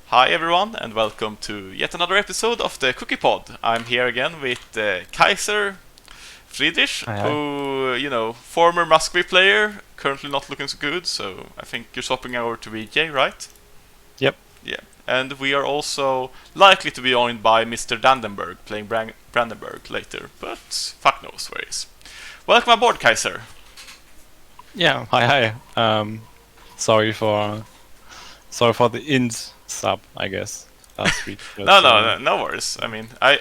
Hi everyone, and welcome to yet another episode of the Cookiepod. I'm here again with Kaiser Friedrich, Hi, hi. who, former Muscovy player, currently not looking so good, so I think you're swapping over to VJ, right? Yep. Yeah. And we are also likely to be joined by Mr. Dandenberg, playing Brandenburg later, but fuck knows where he is. Welcome aboard, Kaiser. Yeah. Hi, hi. Sorry for the int sub, I guess, last week. No, no, no, no worries. I mean, I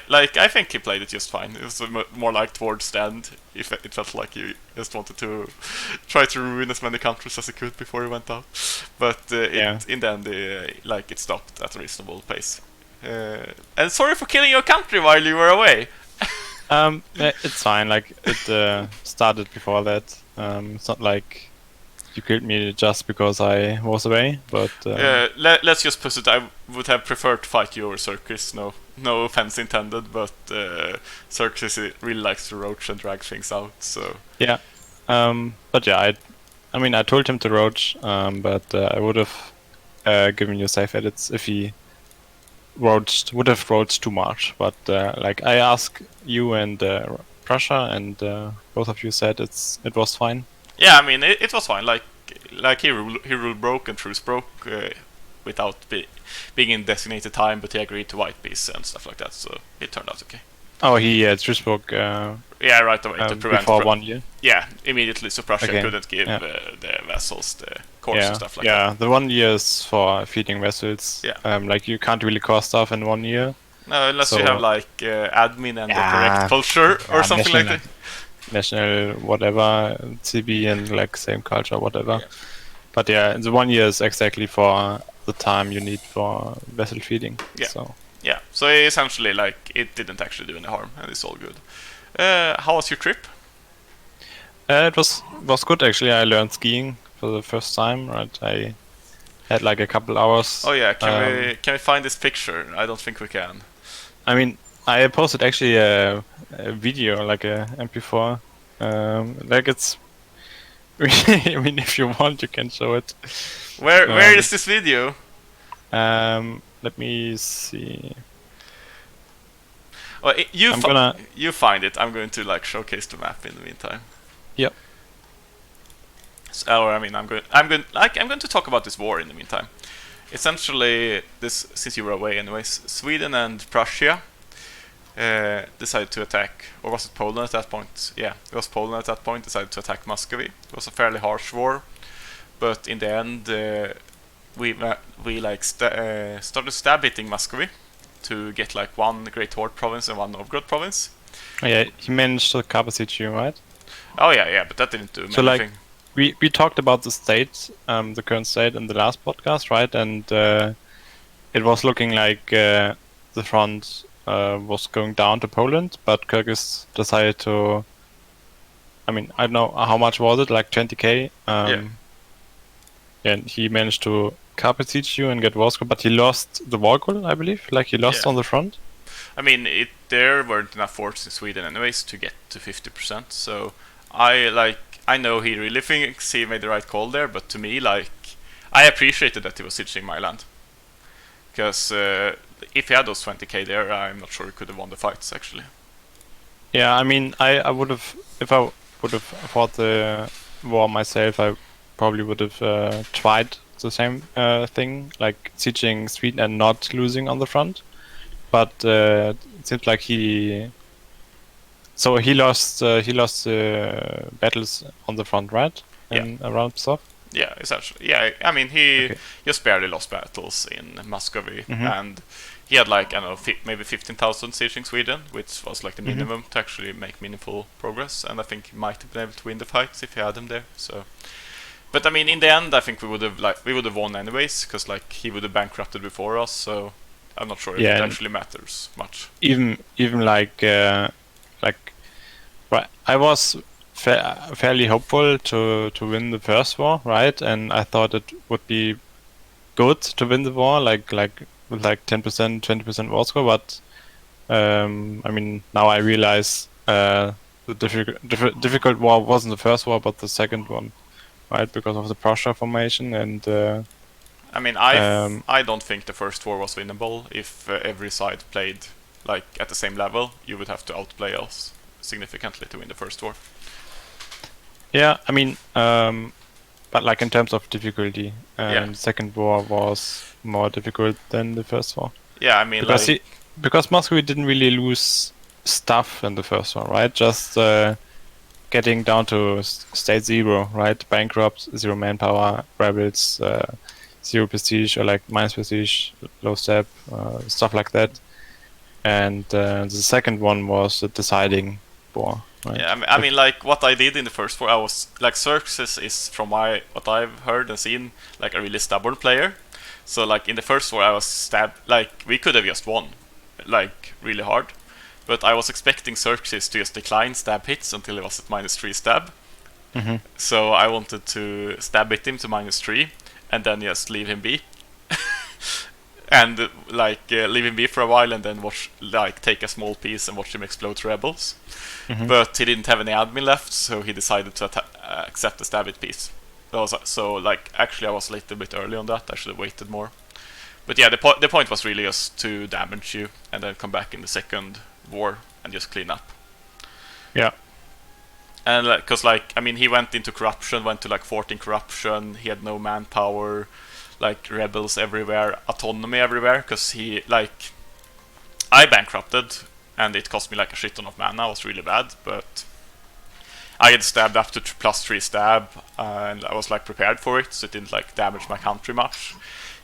think he played it just fine. It was more like towards the end. It felt like he just wanted to try to ruin as many countries as he could before he went out. But Yeah. in the end, it stopped at a reasonable pace. And sorry for killing your country while you were away. Yeah, it's fine. Like it started before that. It's not like you killed me just because I was away, but Let's just put it. I would have preferred to fight you over Circus. No offense intended, but Circus really likes to roach and drag things out. So yeah. But yeah, I mean, I told him to roach, but I would have given you safe edits if he would have roached too much. But like I asked you and Prussia, and both of you said it was fine. yeah, I mean it was fine. Like he ruled broke and truce broke without being in designated time, but he agreed to white piece and stuff like that. So it turned out okay. Oh, he truce broke Yeah, right away to prevent before 1 year. Yeah, immediately, so Prussia Okay. couldn't give Yeah. the vassals the course Yeah, and stuff like yeah. that. The 1 year is for feeding vessels. Yeah. Like you can't really cost stuff in 1 year. No, unless you So- have like admin and the Yeah. correct culture or Yeah, something like that. National whatever CB and like same culture whatever. Yeah. But yeah, the 1 year is exactly for the time you need for vessel feeding. Yeah. So Yeah, so essentially, like, it didn't actually do any harm, and it's all good. How was your trip? it was good actually. I learned skiing for the first time. Right, I had like a couple hours. Oh yeah, can we find this picture? I don't think we can. I mean, I posted actually a video, like a MP4. Like it's. I mean, if you want, you can show it. Where is this video? Let me see. Oh, I'm you find it. I'm going to like showcase the map in the meantime. Yep. So, or I mean, I'm going to talk about this war in the meantime. Essentially, since you were away anyways, Sweden and Prussia decided to attack, or was it Poland at that point? Yeah, it was Poland at that point. Decided to attack Muscovy. It was a fairly harsh war, but in the end, we like started stab hitting Muscovy to get like one Great Horde province and one Novgorod province. Oh, yeah, he managed to capacitate you, right? Oh yeah, but that didn't do So, like, anything. We talked about the state, the current state, in the last podcast, right? And it was looking like the front was going down to Poland, but Kyrgyz decided to. I mean, I don't know how much was it, like 20k. Yeah. And he managed to capacitate you and get Warsaw, but he lost the war goal, I believe. Like he lost Yeah. on the front. I mean, there weren't enough forts in Sweden anyways to get to 50%. So I know he really thinks he made the right call there, but to me, like, I appreciated that he was sieging my land. Because if he had those 20k there, I'm not sure he could have won the fights actually. Yeah, I mean, I would have, if I would have fought the war myself, I probably would have tried the same thing, like sieging Sweden and not losing on the front. But it seems like he lost battles on the front, right? And around Pskov. Yeah, essentially. Yeah, I mean, he Okay. just barely lost battles in Muscovy, Mhm. and he had like, I don't know, maybe 15,000 sieging Sweden, which was like the Mhm. minimum to actually make meaningful progress, and I think he might have been able to win the fights if he had them there. So, but I mean, in the end, I think we would have won anyways, because like he would have bankrupted before us. So I'm not sure if Yeah, it and- actually matters much. Even like right, I was fairly hopeful to win the first war, right? And I thought it would be good to win the war, like with like 10%, 20% war score. But I mean, now I realize the difficult war wasn't the first war, but the second one, right? Because of the Prussia formation and I mean, I don't think the first war was winnable. If every side played like at the same level, you would have to outplay us significantly to win the first war. Yeah, I mean, but like in terms of difficulty, the second war was more difficult than the first war. Yeah, I mean, because Moscow didn't really lose stuff in the first one, right? Just getting down to state 0, right? Bankrupt, 0 manpower, rebels, 0 prestige or like minus prestige, low step, stuff like that. And the second one was the deciding war. Right? Yeah, I mean, like what I did in the first war, I was like Xerxes is from what I've heard and seen like a really stubborn player. So like in the first war, I was stabbed. Like we could have just won, like really hard, but I was expecting Xerxes to just decline stab hits until it was at -3 stab. So I wanted to stab hit him to -3 and then just leave him be. And leave him be for a while and then watch, like, take a small piece and watch him explode to rebels. But he didn't have any admin left, so he decided to accept the stab it piece. So like, actually I was a little bit early on that. I should have waited more. But yeah, the point was really just to damage you and then come back in the second war and just clean up. Yeah. And because I mean, he went into corruption, went to like 14 corruption. He had no manpower. Like rebels everywhere, autonomy everywhere, because I bankrupted and it cost me like a shit ton of mana. It was really bad, but I had stabbed up to +3 stab and I was like prepared for it, so it didn't like damage my country much.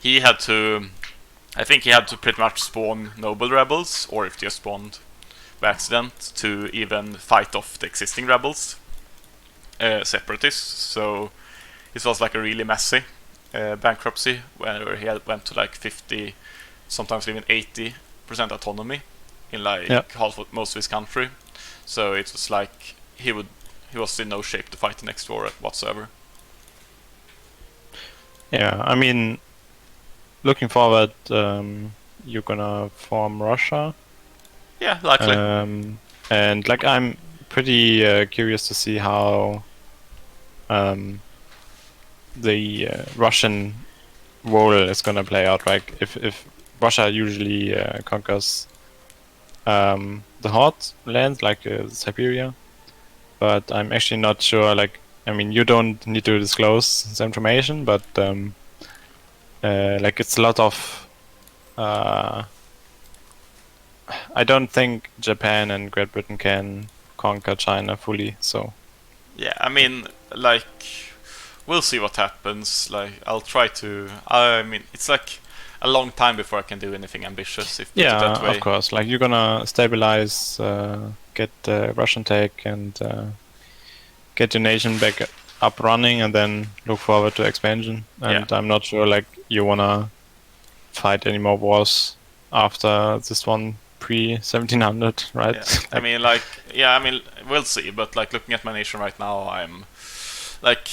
I think he had to pretty much spawn noble rebels, or if they spawned by accident, to even fight off the existing rebels, separatists. So it was like a really messy bankruptcy where he went to like 50, sometimes even 80% autonomy in like half of most of his country. So it was like he was in no shape to fight the next war whatsoever. Yeah, I mean, looking forward, you're gonna form Russia. Yeah, likely. And like I'm pretty curious to see how the Russian role is gonna play out. Like if Russia usually conquers the hot lands like Siberia, but I'm actually not sure. Like, I mean, you don't need to disclose this information, but like it's a lot of. I don't think Japan and Great Britain can conquer China fully. So. Yeah, I mean, like, we'll see what happens. Like, I'll try to. I mean, it's like a long time before I can do anything ambitious. If put it that way. Of course. Like, you're gonna stabilize, get the Russian take, and get your nation back up running, and then look forward to expansion. And I'm not sure, like, you wanna fight any more wars after this one pre-1700, right? Yeah. I mean, we'll see. But like, looking at my nation right now, I'm like,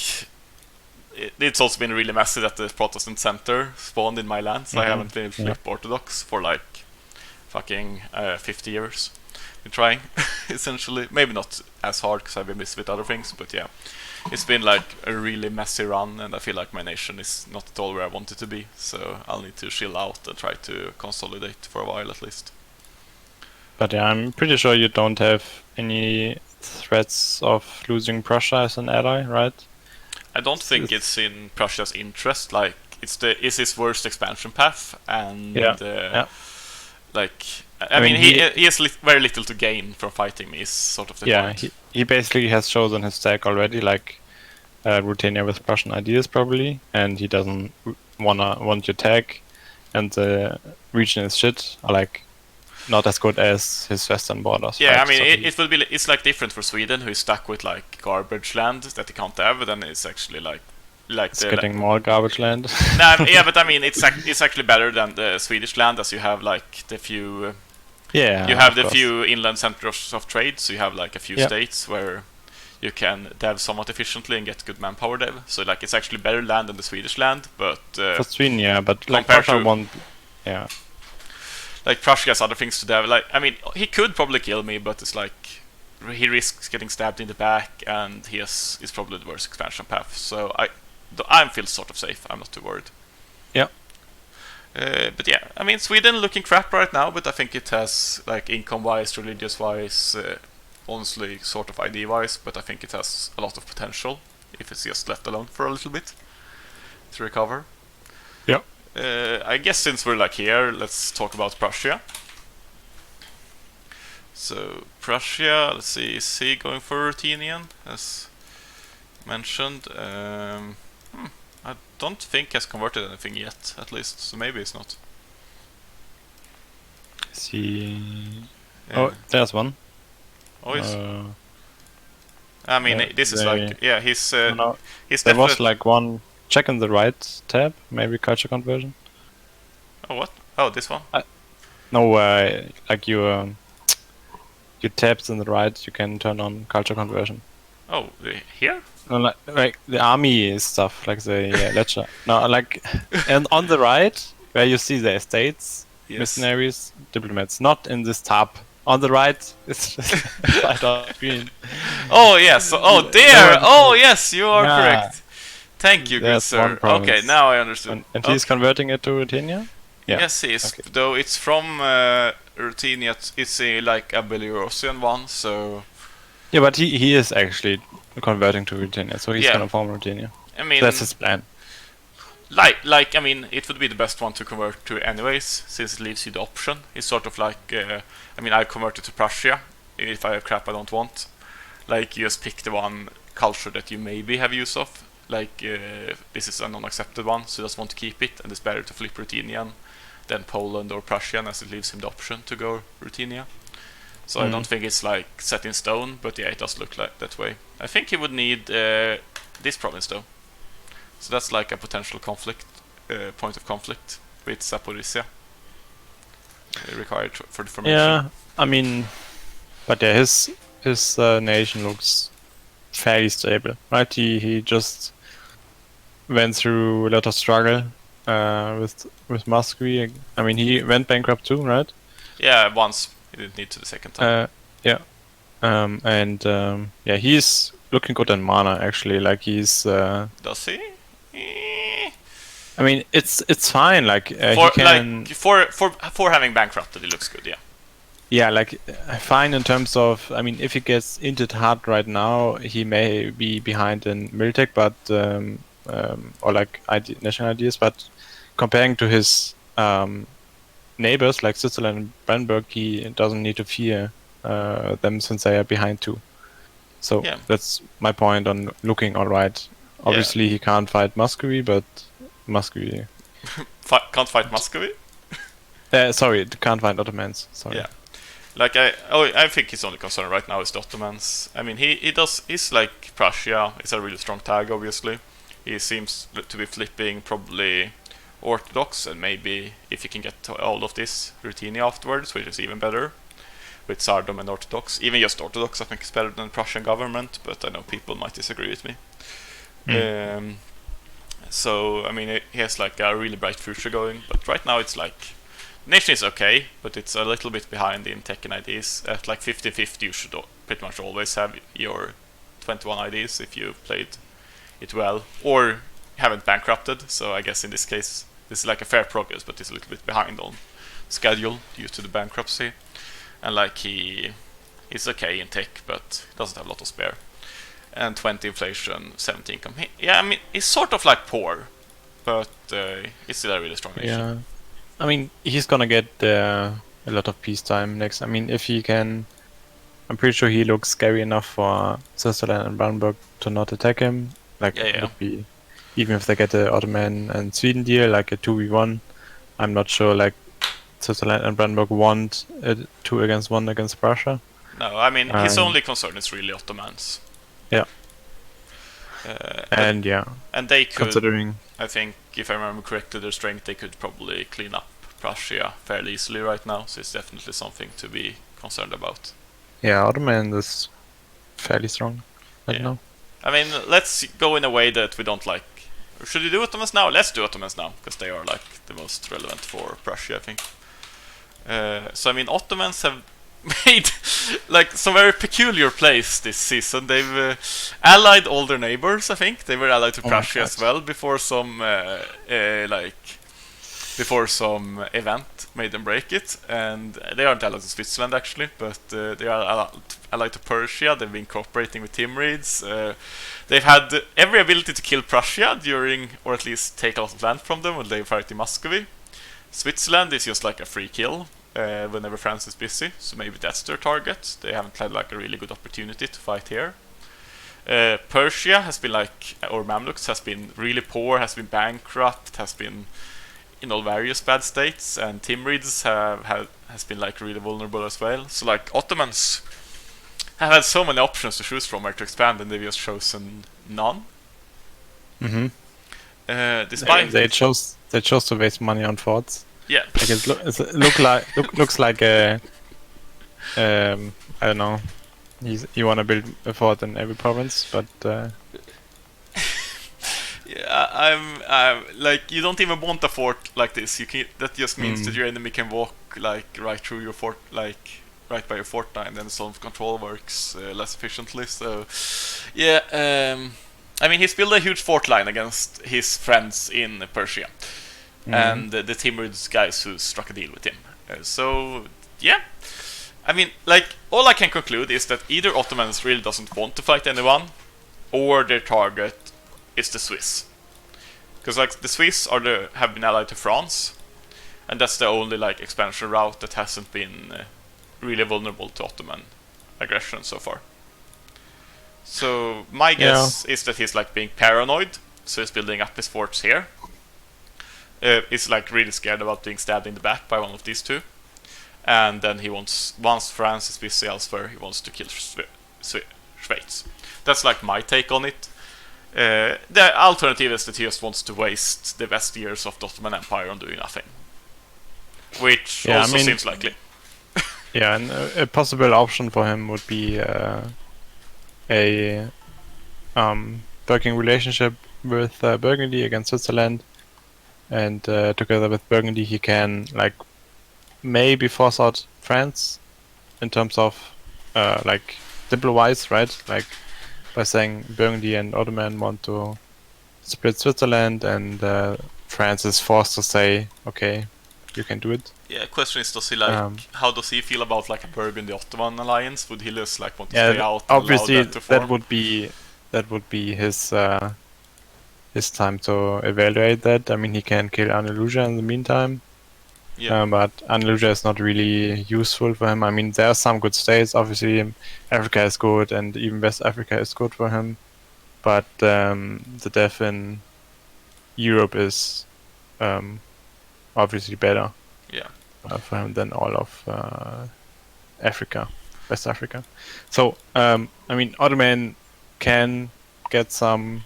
it's also been really messy that the Protestant center spawned in my lands. I haven't been flip Orthodox for like fucking 50 years. Been trying, essentially. Maybe not as hard because I've been busy with other things, but yeah, it's been like a really messy run, and I feel like my nation is not at all where I want it to be. So I'll need to chill out and try to consolidate for a while at least. But yeah, I'm pretty sure you don't have any threats of losing Prussia as an ally, right? I don't think it's in Prussia's interest. Like, it's his worst expansion path, and like, I mean he has very little to gain from fighting me. Is sort of the point. He basically has chosen his stack already, like Ruthenia with Prussian ideas probably, and he doesn't want your tag, and the region is shit, or like not as good as his western borders. Yeah, right? I mean, it will be. It's like different for Sweden, who is stuck with like garbage land that he can't have. Then it's actually like it's getting more garbage land. Yeah, but I mean, it's actually better than the Swedish land, as you have like the few. Yeah, you have the few inland centers of trade, so you have like a few states where you can dev somewhat efficiently and get good manpower dev. So like, it's actually better land than the Swedish land, but for Sweden, but like Prussia won't. Yeah. Like, Prussia has other things to dev. Like, I mean, he could probably kill me, but it's like he risks getting stabbed in the back, and is probably the worst expansion path. So I feel sort of safe. I'm not too worried. Yeah. But yeah, I mean, Sweden looking crap right now, but I think it has, like, income-wise, religious-wise, honestly, sort of ID-wise, but I think it has a lot of potential if it's just left alone for a little bit to recover. Yeah. I guess since we're like here, let's talk about Prussia. So Prussia, let's see, is he going for Ruthenian as mentioned? I don't think he has converted anything yet, at least. So maybe it's not. See. Yeah. Oh, there's one. Oh, yes. I mean, this is like, yeah, he's No, he's there was definitely. like one check in the right tab, maybe culture conversion. Oh, what? Oh, this one. No, like you tabs in the right, you can turn on culture conversion. Oh, here? No, like the army stuff, like the ledger. No, like, and on the right, where you see the estates, Yes. missionaries, diplomats, not in this tab. On the right, it's right on screen. Oh yes. Oh there. Oh yes, you are correct. Thank you, good There's sir. one province. Okay, now I understood. And he's converting it to Ruthenia? Yeah. Yes, he is. Okay. Though it's from Ruthenia, it's like a Belarusian one, so Yeah, but he is actually converting to Ruthenia, so he's Yeah. gonna form Ruthenia. I mean, That's his plan. like I mean, it would be the best one to convert to anyways, since it leaves you the option. It's sort of like, I mean, I converted to Prussia if I have crap I don't want. Like, you just pick the one culture that you maybe have use of. Like, this is a non-accepted one, so you just want to keep it, and it's better to flip Ruthenian than Poland or Prussian, as it leaves him the option to go Ruthenia. So I don't think it's like set in stone, but yeah, it does look like that way. I think he would need this province though. So that's like a potential conflict, point of conflict with Zaporizhia. Required for the formation. Yeah, I mean, but yeah, his nation looks fairly stable, right? He just went through a lot of struggle with Muscovy. I mean, he went bankrupt too, right? Yeah, once. He didn't need to the second time. Yeah. Yeah, he's looking good in mana actually. Like he's. Does he? I mean, it's fine. Like For he can. like for having bankrupted, it looks good. Yeah. Yeah, like fine in terms of. I mean, if he gets into it hard right now, he may be behind in Miltech, but or like national ideas. But comparing to his neighbors like Switzerland and Brandenburg, he doesn't need to fear them since they are behind too. So Yeah. that's my point on looking alright. Obviously, he can't fight Muscovy, but Muscovy. Can't fight Muscovy. Sorry, can't fight Ottomans. Sorry. Yeah. Like I think his only concern right now is the Ottomans. I mean, he's like Prussia. It's a really strong tag, obviously. He seems to be flipping probably Orthodox, and maybe if you can get all of this Ruthenia afterwards, which is even better, with Sardom and Orthodox. Even just Orthodox, I think, is better than Prussian government, but I know people might disagree with me. So, I mean, he has like a really bright future going, but right now it's like, nation is okay, but it's a little bit behind in tech and IDs. At like 50-50, you should pretty much always have your 21 IDs if you played it well, or haven't bankrupted. So I guess in this case, this is like a fair progress, but it's a little bit behind on schedule due to the bankruptcy. And like he's okay in tech, but doesn't have a lot of spare. And 20 inflation, 70 income. Yeah, I mean, he's sort of like poor, but he's still a really strong nation. Yeah. I mean, he's gonna get a lot of peacetime next. I mean, if he can, I'm pretty sure he looks scary enough for Switzerland and Brandenburg to not attack him. Like, it would be, even if they get the Ottoman and Sweden deal, like a 2v1, I'm not sure like Switzerland and Brandenburg want a 2-against-1 against Prussia. No, I mean, his only concern is really Ottomans. Yeah. And they could, considering, I think, if I remember correctly, their strength, they could probably clean up Prussia fairly easily right now, so it's definitely something to be concerned about. Yeah, Ottoman is fairly strong right now. I mean, let's go in a way that we don't like. Should we do Ottomans now? Let's do Ottomans now, because they are like the most relevant for Prussia, I think. So I mean, Ottomans have made like some very peculiar plays this season. They've allied all their neighbors. I think they were allied to Prussia as well before some like before some event made them break it, and they aren't allied to Switzerland actually, but they are allied to Persia. They've been cooperating with Timurids. They've had every ability to kill Prussia during, or at least take a lot of land from them when they fight in Muscovy. Switzerland is just like a free kill whenever France is busy, so maybe that's their target. They haven't had like a really good opportunity to fight here. Persia has been like, or Mamluks has been really poor, has been bankrupt, has been in all various bad states, and Timurids has been like really vulnerable as well. So like Ottomans have had so many options to choose from where to expand, and they've just chosen none. Despite they chose to waste money on forts. Yeah, like looks like a I don't know. You want to build a fort in every province, but yeah, I'm like, you don't even want a fort like this. You can. That just means that your enemy can walk like right through your fort, like right by your fort line, and then zone of control works less efficiently. So, yeah, I mean, he's built a huge fort line against his friends in Persia, and the Timurids guys who struck a deal with him. So, yeah. I mean, like, all I can conclude is that either Ottomans really doesn't want to fight anyone, or their target is the Swiss. Because like the Swiss have been allied to France, and that's the only like expansion route that hasn't been really vulnerable to Ottoman aggression so far. So my guess is that he's like being paranoid, so he's building up his forts here. He's like really scared about being stabbed in the back by one of these two. And then he wants, once France is busy elsewhere, he wants to kill Schweiz. That's like my take on it. The alternative is that he just wants to waste the best years of the Ottoman Empire on doing nothing, which also seems likely. Yeah, and a possible option for him would be a working relationship with Burgundy against Switzerland, and together with Burgundy he can like maybe force out France in terms of like diplo-wise, right? Like by saying Burgundy and Ottoman want to split Switzerland, and France is forced to say, okay, you can do it. Yeah, question is, does he like? How does he feel about like a Burgundy-Ottoman alliance? Would he just like want to stay out? And obviously, allow that to form? that would be his time to evaluate that. I mean, he can kill Andalusia in the meantime. Yeah. But Andalusia is not really useful for him. I mean, there are some good states. Obviously, Africa is good, and even West Africa is good for him. But the death in Europe is obviously better for him than all of Africa, West Africa. So, I mean, Ottoman can get some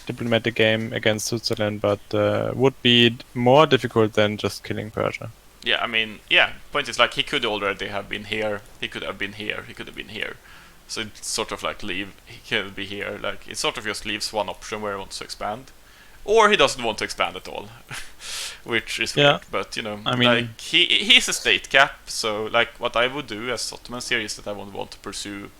diplomatic game against Switzerland, but would be more difficult than just killing Persia. Yeah, I mean, yeah. Point is, like, he could already have been here. He could have been here. He could have been here. So it's sort of like he can be here. Like, it sort of just leaves one option where he wants to expand, or he doesn't want to expand at all, which is weird. But you know, I mean, like he's a state cap. So like, what I would do as Ottomans here is that I would want to pursue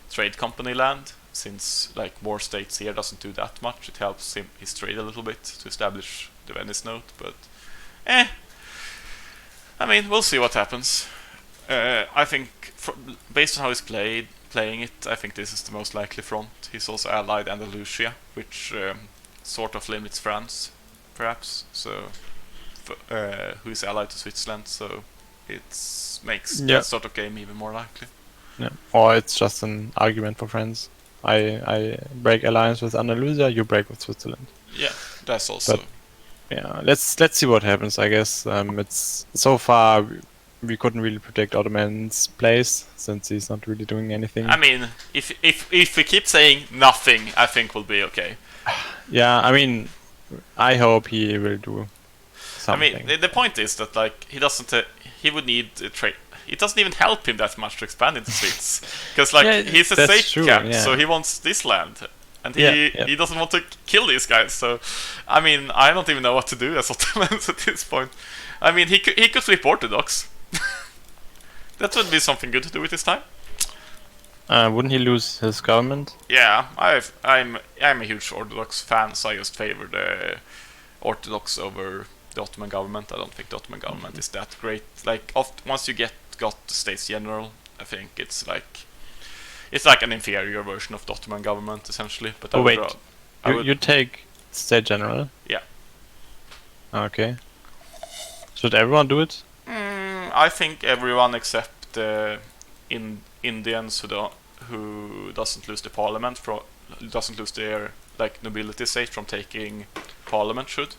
trade company land. Since like more states here doesn't do that much, it helps his trade a little bit to establish the Venice note. But I mean, we'll see what happens. I think based on how he's playing it, I think this is the most likely front. He's also allied Andalusia, which sort of limits France, perhaps. So who is allied to Switzerland? So it makes that sort of game even more likely. Yeah, or it's just an argument for France. I break alliance with Andalusia, you break with Switzerland. Yeah, that's also. But, yeah, let's see what happens. I guess it's so far we couldn't really predict Ottoman's place since he's not really doing anything. I mean, if we keep saying nothing, I think we'll be okay. Yeah, I mean, I hope he will do something. I mean, the point is that like he doesn't. He would need a trade. It doesn't even help him that much to expand into Swiss, because like he's a state cap, so he wants this land, and he doesn't want to kill these guys. So, I mean, I don't even know what to do as Ottomans at this point. I mean, he could flip Orthodox. That would be something good to do with his time. Wouldn't he lose his government? Yeah, I'm a huge Orthodox fan, so I just favor the Orthodox over the Ottoman government. I don't think the Ottoman government is that great. Like once you got the States General, I think it's like an inferior version of the Ottoman government essentially. But you take State General? Yeah. Okay. Should everyone do it? I think everyone except Indians who doesn't lose the parliament doesn't lose their nobility state from taking parliament should.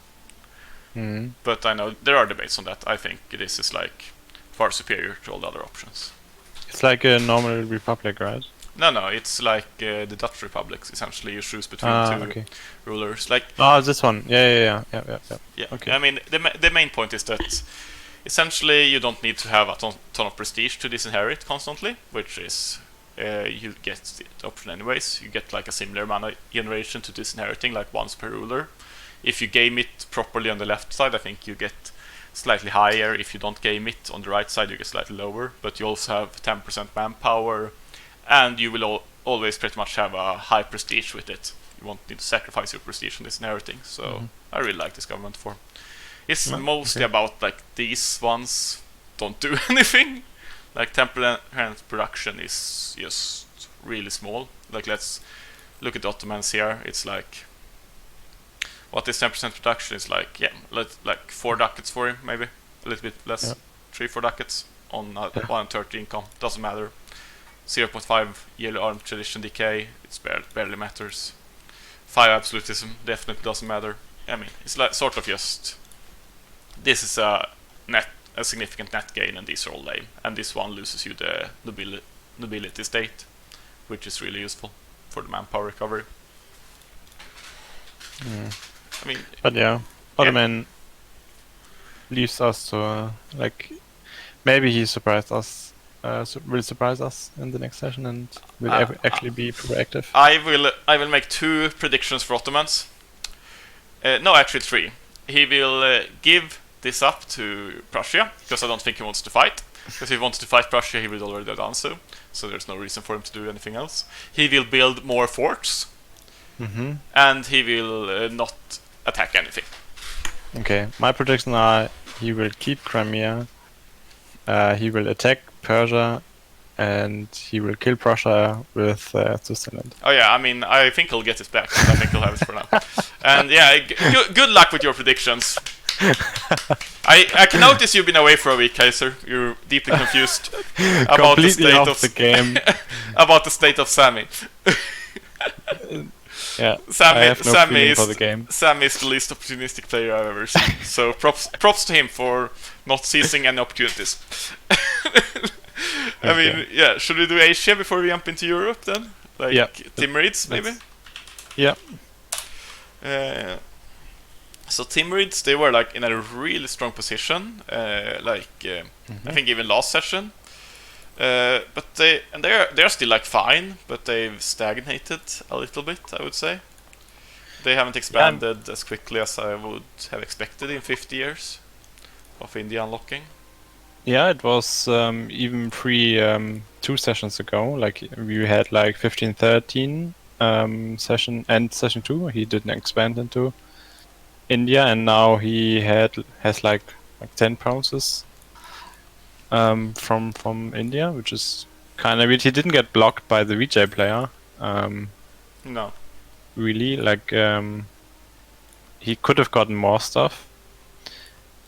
But I know there are debates on that. I think this is far superior to all the other options. It's like a normal republic, right? No, it's like the Dutch republics. Essentially, you choose between two rulers. This one. Yeah. Okay. I mean, the main point is that essentially you don't need to have a ton of prestige to disinherit constantly, which is you get the option anyways. You get a similar amount of generation to disinheriting, once per ruler. If you game it properly on the left side, I think you get slightly higher. If you don't game it on the right side, you get slightly lower. But you also have 10% manpower, and you will always pretty much have a high prestige with it. You won't need to sacrifice your prestige on disinheriting. So I really like this government form. It's mostly about these ones don't do anything. Temperance production is just really small. Let's look at the Ottomans here. It's what is 10% production is 4 ducats for him, maybe a little bit less, 3-4 ducats on 1/30 income. Doesn't matter. 0.5 yearly armed tradition decay. It barely matters. 5 absolutism definitely doesn't matter. I mean, it's sort of just this is a significant net gain, and these are all lame. And this one loses you the nobility state, which is really useful for the manpower recovery. I mean, but Ottoman leaves us to maybe he surprised us. Will surprise us in the next session and will actually be proactive. I will make 2 predictions for Ottomans. No, actually 3. He will give this up to Prussia, because I don't think he wants to fight. Because if he wants to fight Prussia, he would already have done so. So there's no reason for him to do anything else. He will build more forts, and he will not attack anything. Okay, my predictions are he will keep Crimea, he will attack Persia, and he will kill Prussia with Switzerland. Oh yeah, I mean, I think he'll get it back. I think he'll have it for now. And yeah, good luck with your predictions. I can notice you've been away for a week, Kaiser. You're deeply confused about the state of the game. About the state of Sammy. Yeah, Sammy, I have no feeling for the game. Sammy is the least opportunistic player I've ever seen. So props to him for not seizing any opportunities. I mean, yeah. Should we do Asia before we jump into Europe then? Timurids, maybe. Yeah. So Timurids, they were in a really strong position. I think even last session. But they're still fine, but they've stagnated a little bit, I would say. They haven't expanded as quickly as I would have expected in 50 years of India unlocking. Yeah, it was even 2 sessions ago. We had 15-13 session and session 2. He didn't expand into India, and now he has 10 provinces from India, which is kind of weird. He didn't get blocked by the VJ player. No. Really, he could have gotten more stuff.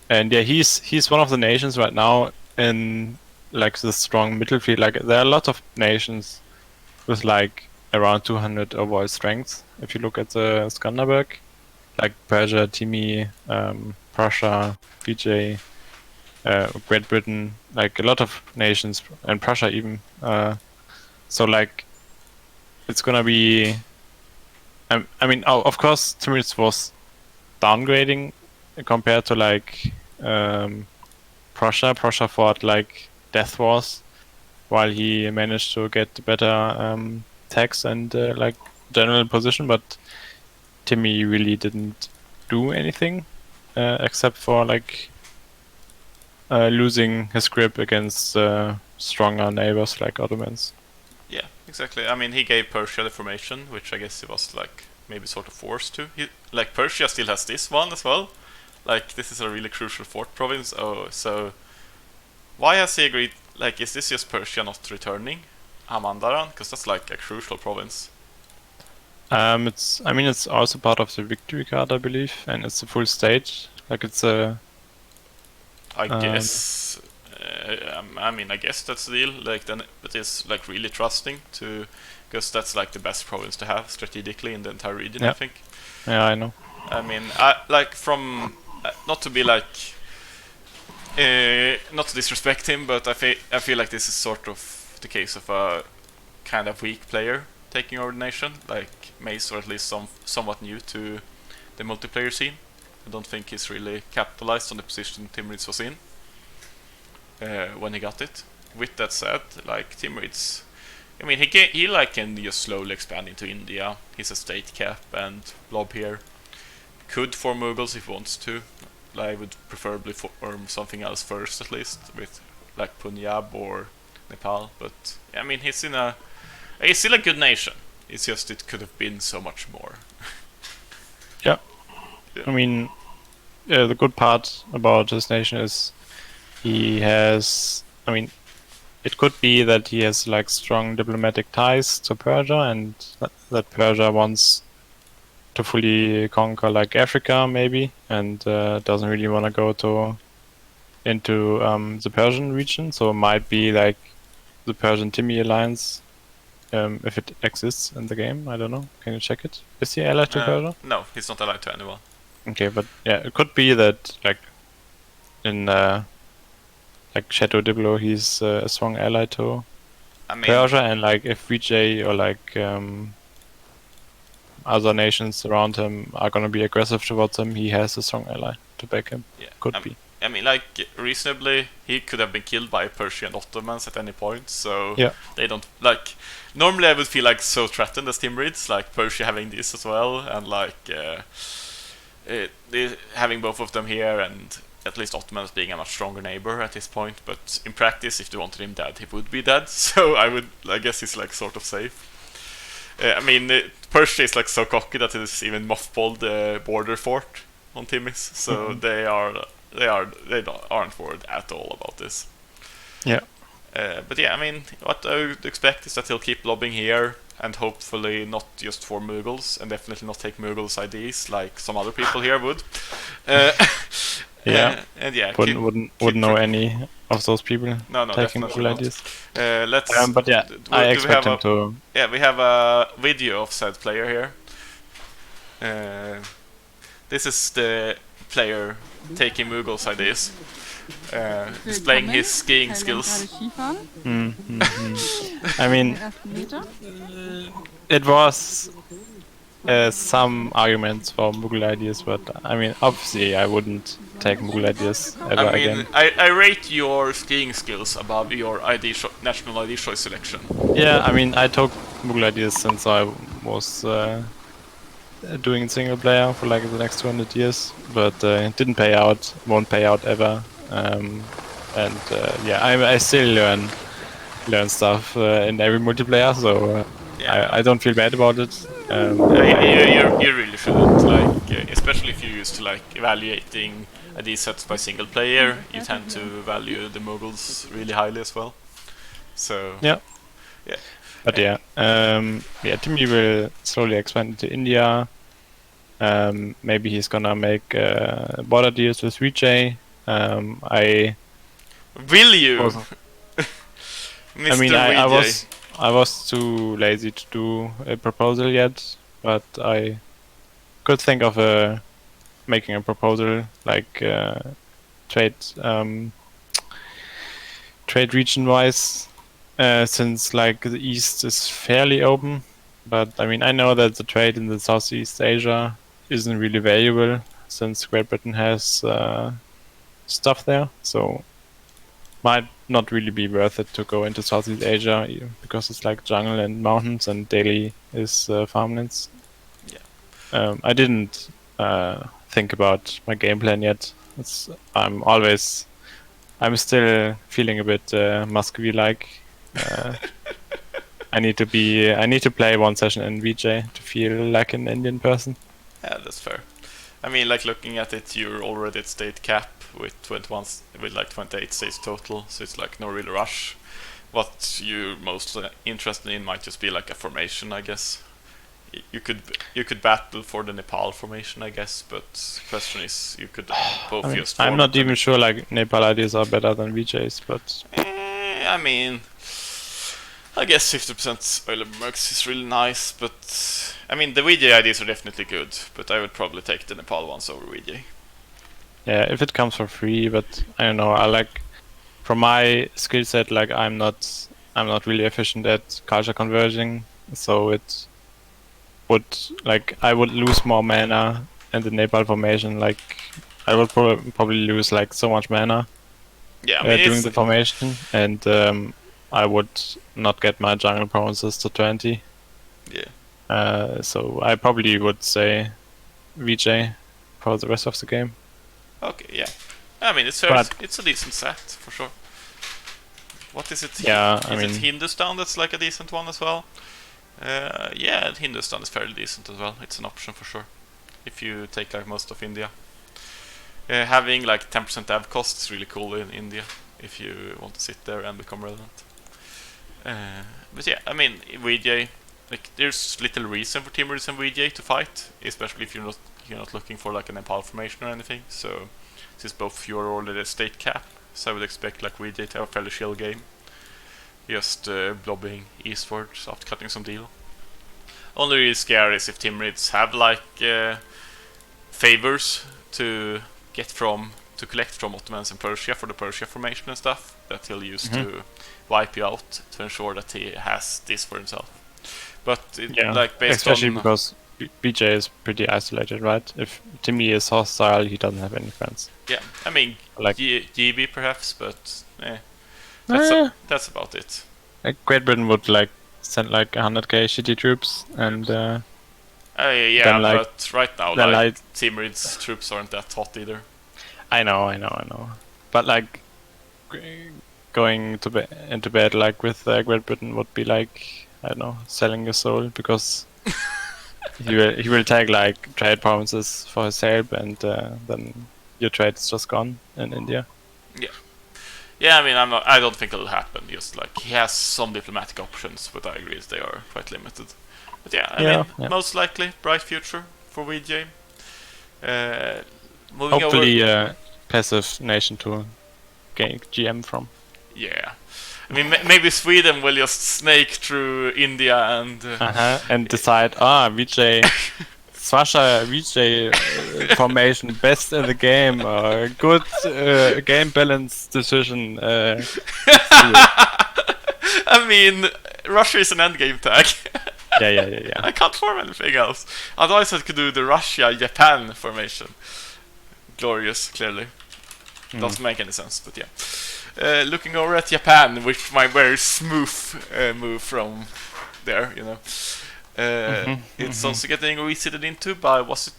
And yeah, he's one of the nations right now in the strong middle field. There are a lot of nations with around 200 overall strength. If you look at the Skanderberg, Persia, Timi, Prussia, VJ, Great Britain, a lot of nations, and Prussia even. So it's gonna be. I mean, of course, Timurids was downgrading compared to Prussia. Prussia fought death wars, while he managed to get better tax and general position. But Timmy really didn't do anything except for losing his grip against stronger neighbors like Ottomans. Yeah, exactly. I mean, he gave Persia the formation, which I guess he was maybe sort of forced to. Persia still has this one as well, Like, this is a really crucial fourth province. Oh, so why has he agreed? Like, is this just Persia not returning Amandaran? Because that's like a crucial province. It's also part of the victory card, I believe, and it's a full stage. Like it's a. I guess. I guess that's the deal. Like, then it is like really trusting to, because that's like the best province to have strategically in the entire region. Yeah. I think. Yeah, I know. I mean, not to be like, not to disrespect him, but I feel like this is sort of the case of a kind of weak player taking over the nation, like Mace, or at least somewhat new to the multiplayer scene. I don't think he's really capitalized on the position Timurids was in when he got it. With that said, like Timurids, I mean, he like can just slowly expand into India. He's a state cap, and Blob here could form Mughals if he wants to. I would preferably form something else first, at least with like Punjab or Nepal. But I mean, he's still a good nation. It's just it could have been so much more. Yeah. Yeah. I mean, the good part about this nation is he has. I mean, it could be that he has like strong diplomatic ties to Persia, and that Persia wants to fully conquer like Africa maybe, and doesn't really want to go into the Persian region. So it might be like the Persian Timmy alliance, if it exists in the game. I don't know. Can you check it? Is he allied to Persia? No, he's not allied to anyone. Okay, but yeah, it could be that like in like Shadow Diblo, he's a strong ally to Persia, and like if VJ or like other nations around him are gonna be aggressive towards him, he has a strong ally to back him. Yeah, could be. I mean, like, reasonably, he could have been killed by Persian Ottomans at any point, so yeah. They don't, like, normally I would feel like so threatened as Timurids, like Persia having this as well, and like, having both of them here, and at least Ottomans being a much stronger neighbor at this point, but in practice, if they wanted him dead, he would be dead, so I guess he's like sort of safe. I mean, Persia is like so cocky that it is even mothballed the border fort on Timis, so they aren't worried at all about this. Yeah. But yeah, I mean, what I would expect is that he'll keep lobbing here, and hopefully not just for Mughals, and definitely not take Mughals IDs like some other people here would. Yeah. And yeah, wouldn't know any of those people no, taking definitely Mughal not. IDs. But yeah, I expect him to. Yeah, we have a video of said player here. This is the player taking Mughals IDs, displaying his skiing skills. I mean, it was some arguments for Mughal IDs, but I mean, obviously, I wouldn't take Mughal IDs ever again. I rate your skiing skills above your national ID choice selection. Yeah, I mean, I took Mughal IDs since I was doing single player for like the next 200 years, but it didn't pay out, won't pay out ever. Yeah, I still learn stuff in every multiplayer, so I don't feel bad about it. You really shouldn't, like, especially if you're used to like evaluating ID sets by single player, you tend to value the Mughals really highly as well. So yeah. But Timmy will slowly expand into India. Maybe he's gonna make border deals with VJ. Will you? I mean, I was too lazy to do a proposal yet, but I could think of making a proposal like trade region wise, since like the east is fairly open. But I mean, I know that the trade in the Southeast Asia isn't really valuable since Great Britain has stuff there, so might not really be worth it to go into Southeast Asia because it's like jungle and mountains, and Delhi is farmlands. Yeah. I didn't think about my game plan yet. I'm still feeling a bit Muscovy-like. I need to play one session in VJ to feel like an Indian person. Yeah, that's fair. I mean, like looking at it, you're already at state cap with 21, with like 28 states total, so it's like no real rush. What you're most interested in might just be like a formation, I guess. You could battle for the Nepal formation, I guess, but question is you could both I mean, just. I'm form not it even sure like Nepal ideas are better than VJs, but I mean, I guess 50% Euler Mercs is really nice, but I mean the VJ IDs are definitely good, but I would probably take the Nepal ones over VJ. yeah, if it comes for free, but I don't know. I like from my skill set, like I'm not really efficient at culture converging, so it would like I would lose more mana in the Nepal formation. Like I would probably lose like so much mana Yeah, I mean during the formation, and I would not get my jungle promises to 20. Yeah. So I probably would say VJ for the rest of the game. Okay, yeah. I mean it's fair, But- it's a decent set for sure. What is it? Yeah, is I mean- it Hindustan that's like a decent one as well? Yeah, Hindustan is fairly decent as well. It's an option for sure if you take like most of India. Having like 10% dev cost is really cool in India if you want to sit there and become relevant. But yeah, I mean VJ, like there's little reason for Timurids and VJ to fight, especially if you're not looking for like an Nepal formation or anything. So since both of you are already at state cap, so I would expect like VJ to have a fairly chill game. Just blobbing eastwards after cutting some deal. Only really scary is if Timurids have like favors to collect from Ottomans and Persia for the Persia formation and stuff that he'll use to wipe you out to ensure that he has this for himself. But like based especially on because VJ is pretty isolated, right? If Timmy is hostile, he doesn't have any friends. yeah, I mean Like- GB perhaps, but that's about it. Like Great Britain would like send like 100k shitty troops, and Yeah, Then, like- but right now then, like Timurids troops aren't that hot either. I know. But like going to into bed like with Great Britain would be like, I don't know, selling your soul, because he will take like trade promises for his help, and then your trade is just gone in India. Yeah, I mean, I don't think it'll happen. Just like he has some diplomatic options, but I agree they are quite limited. But yeah, I mean, most likely bright future for VJ. Moving Hopefully, over. passive nation to gain GM from. Yeah, I mean, maybe Sweden will just snake through India and. And decide, VJ, Sasha VJ formation best in the game, good game balance decision. I mean, Russia is an endgame tag. Yeah. I can't form anything else. Otherwise, I could do the Russia-Japan formation. Glorious, clearly. Doesn't make any sense, but yeah. Looking over at Japan, with my very smooth move from there, you know. It's also getting revisited into by, what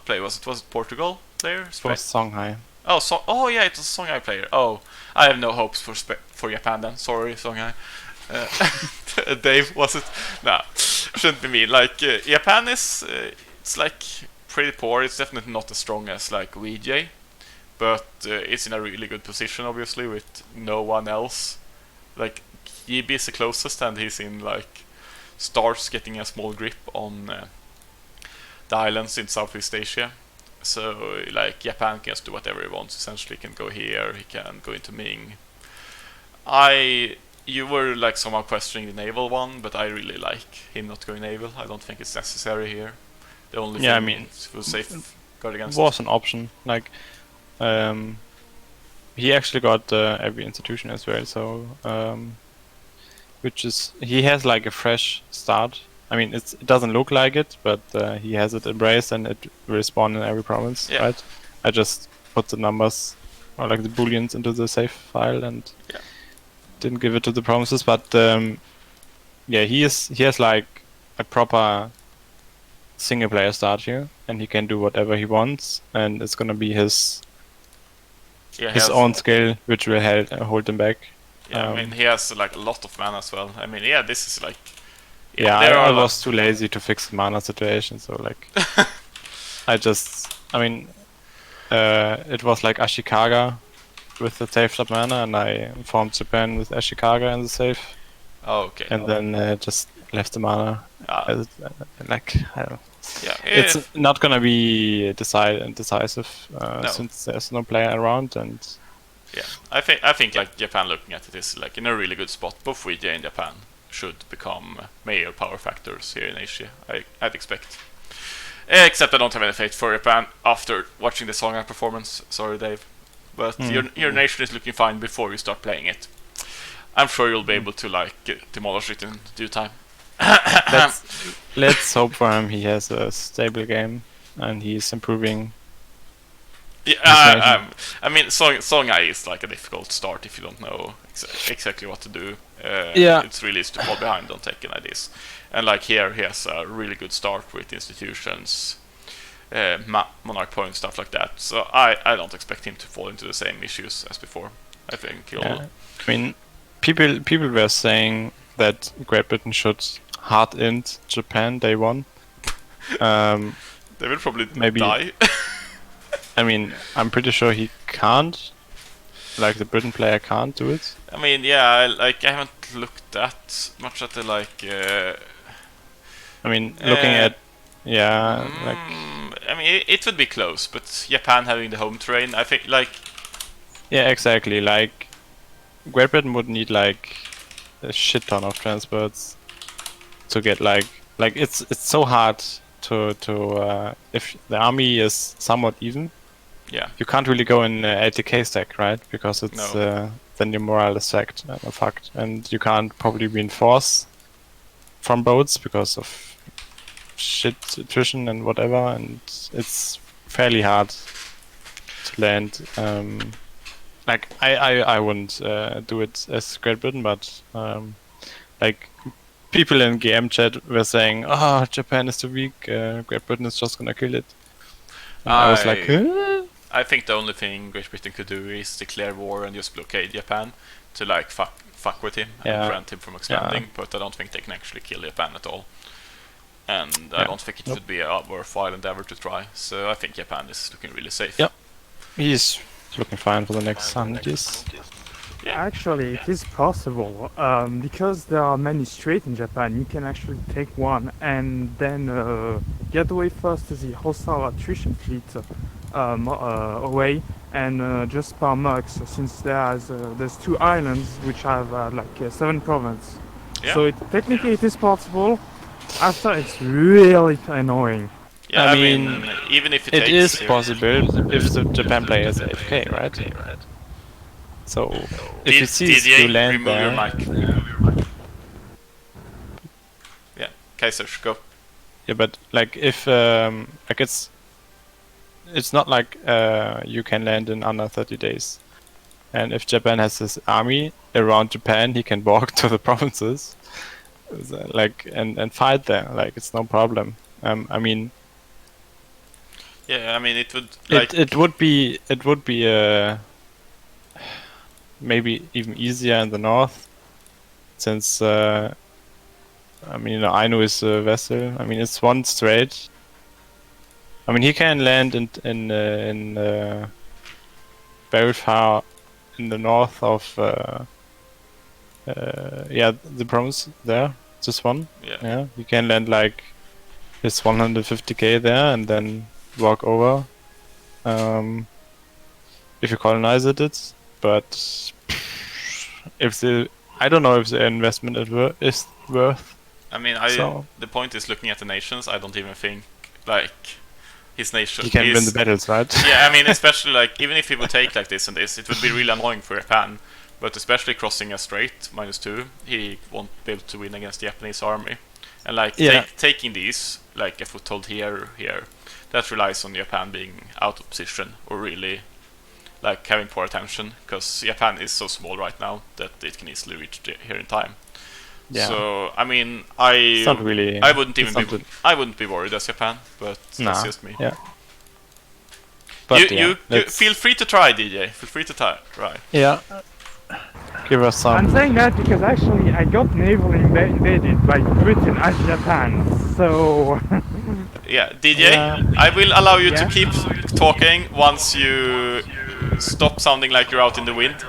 player was it? Was it Portugal player? For Songhai. Oh yeah, it was a Songhai player. Oh, I have no hopes for Japan then. Sorry, Songhai. Dave, was it? Nah, shouldn't be me. Like Japan is, it's like pretty poor. It's definitely not as strong as like VJ, but it's in a really good position, obviously, with no one else. Like GB is the closest, and he's in like starts getting a small grip on the islands in Southeast Asia. So like Japan can just do whatever he wants. Essentially, he can go here, he can go into Ming. You were like somehow questioning the naval one, but I really like him not going naval. I don't think it's necessary here. The only thing I mean, to safeguard against was an option. Like, he actually got every institution as well. So, which is he has like a fresh start. I mean, it doesn't look like it, but he has it embraced, and it will spawn in every province, right? I just put the numbers or like the booleans into the save file and didn't give it to the provinces. But he has like a proper single player start here, and he can do whatever he wants, and it's gonna be his own skill which will hold him back. I mean, he has like a lot of mana as well. I mean, this is like. I was too lazy to fix the mana situation, so like. I mean, it was like Ashikaga with the safe top mana, and I formed Japan with Ashikaga in the safe, Oh, okay. and then just left the mana. Ah, Like, I don't know. yeah. It's not gonna be decisive No. since there's no player around, and Yeah, I think like Japan looking at it is like in a really good spot. Both VJ and Japan should become major power factors here in Asia. I'd expect. Except I don't have any faith for Japan after watching the Songhai performance. Sorry, Dave, but your nation is looking fine before you start playing it. I'm sure you'll be able to like demolish it in due time. let's hope for him. He has a stable game, and he's improving. Yeah, I mean, Songhai is like a difficult start if you don't know exactly what to do. It's really easy to fall behind on Tekken ideas. And like here, he has a really good start with institutions, monarch points, stuff like that. So I don't expect him to fall into the same issues as before. I think he'll. I mean, people were saying that Great Britain should hard end Japan day one. They will probably maybe die. I mean, I'm pretty sure he can't. Like the Britain player can't do it. I mean, yeah, I haven't looked that much at the like. I mean, looking at like. I mean, it would be close, but Japan having the home terrain, I think like. Yeah, exactly. Like, Great Britain would need like a shit ton of transports to get like it's so hard to if the army is somewhat even. Yeah. You can't really go in ATK stack, right? Because it's then your morale is fucked, and you can't probably reinforce from boats because of shit attrition and whatever, and it's fairly hard to land. Like I wouldn't do it as Great Britain, but like people in GM chat were saying, "Oh, Japan is too weak. Great Britain is just gonna kill it." And I was like, huh? I think the only thing Great Britain could do is declare war and just blockade Japan to like fuck with him and prevent him from expanding. But I don't think they can actually kill Japan at all. And I don't think it would be a worthwhile endeavor to try. So I think Japan is looking really safe. Yep, he's looking fine for the next 100 years. Yeah. Actually, it is possible because there are many straits in Japan. You can actually take one and then get away first to the hostile attrition fleet away and just spar mugs, since there's 2 islands which have like 7 provinces. Yeah. So technically it is possible. After, it's really annoying. Yeah, I mean, even if it is possible if the Japan player is AFK, right? So if you see you land remove there, your mic. Yeah, Kaiser, go. Yeah, but like if like it's not like you can land in under 30 days, and if Japan has his army around Japan, he can walk to the provinces, like and fight there. Like it's no problem. I mean. Yeah, I mean it would. Like it would be maybe even easier in the north, since I mean, Ainu is a vessel. I mean, it's one strait. I mean, he can land in very far in the north of the province there. Just one. Yeah, he can land like his 150k there and then walk over. If you colonize it, but I don't know if the investment is worth. I mean, the point is looking at the nations. I don't even think like his nation. He can win the battles, right? Yeah, I mean, especially like even if he would take like this and this, it would be really annoying for Japan. But especially crossing a strait -2, he won't be able to win against the Japanese army. And like taking these, like a foothold here, that relies on Japan being out of position or really like having poor attention, because Japan is so small right now that it can easily reach here in time. Yeah. So I mean, I wouldn't be worried as Japan, but that's just me. Yeah. But you feel free to try, DJ. Feel free to try. Yeah. Give us some. I'm saying that because actually I got naval invaded by Britain as Japan, so. Yeah, DJ, Yeah. I will allow you to Yeah. keep talking once you stop sounding like you're out in the wind.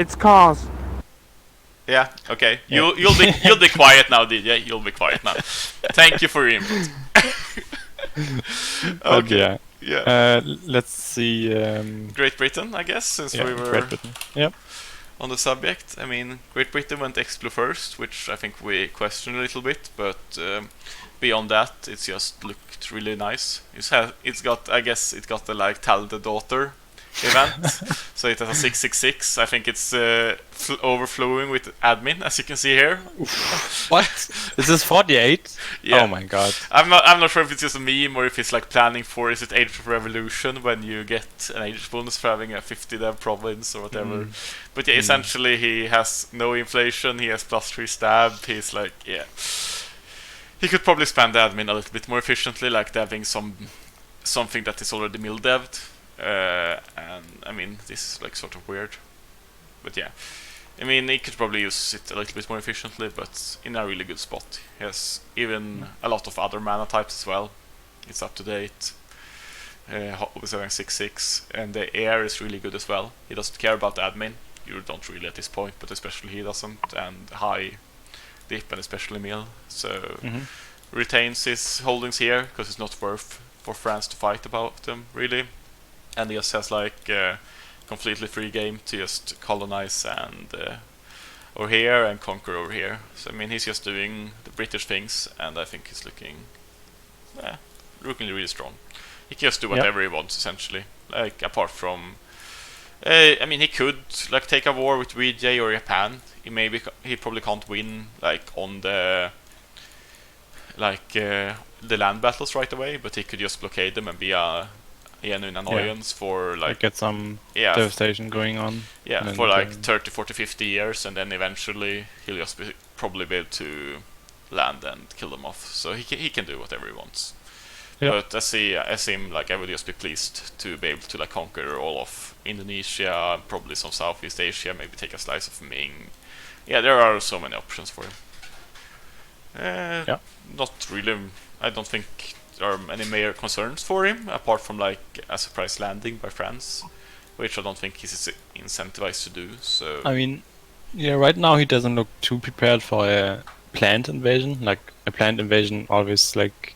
It's cars. Yeah, okay. Yeah. You'll be quiet now, DJ. You'll be quiet now. Thank you for your input. But Okay. yeah. Yeah. Let's see. Great Britain, I guess, since Yeah, we were Great Britain. Yep. on the subject. I mean, Great Britain went X-Blue first, which I think we questioned a little bit, but beyond that, it's just looked really nice. It's got, I guess, it got the like talented daughter event, so it has a 666. I think it's overflowing with admin, as you can see here. What? This is 48? Yeah. Oh my god. I'm not sure if it's just a meme or if it's like planning for, is it Age of Revolution when you get an age bonus for having a 50 dev province or whatever. But yeah, essentially he has no inflation, he has +3 stab, he's like, yeah. He could probably spend the admin a little bit more efficiently, like deving something that is already mill devved. And I mean, this is like sort of weird. But yeah. I mean, he could probably use it a little bit more efficiently, but in a really good spot. He has even a lot of other mana types as well. It's up to date. Always having 6/6, and the air is really good as well. He doesn't care about the admin. You don't really at this point, but especially he doesn't. And high dip and especially mill. So retains his holdings here because it's not worth for France to fight about them really. And he just has like completely free game to just colonize and over here and conquer over here. So I mean, he's just doing the British things, and I think he's looking really strong. He can just do whatever he wants essentially. Like apart from, I mean, he could like take a war with VJ or Japan. He probably can't win like on the land battles right away, but he could just blockade them and be a genuine annoyance for like get some devastation going on. Yeah, for like 30, 40, 50 years, and then eventually he'll just probably be able to land and kill them off. So he can do whatever he wants. But as him, like I would just be pleased to be able to like conquer all of Indonesia, probably some Southeast Asia, maybe take a slice of Ming. Yeah, there are so many options for him. Not really. I don't think there are any major concerns for him, apart from like a surprise landing by France, which I don't think he's incentivized to do. So I mean, yeah, right now he doesn't look too prepared for a planned invasion. Like a planned invasion always like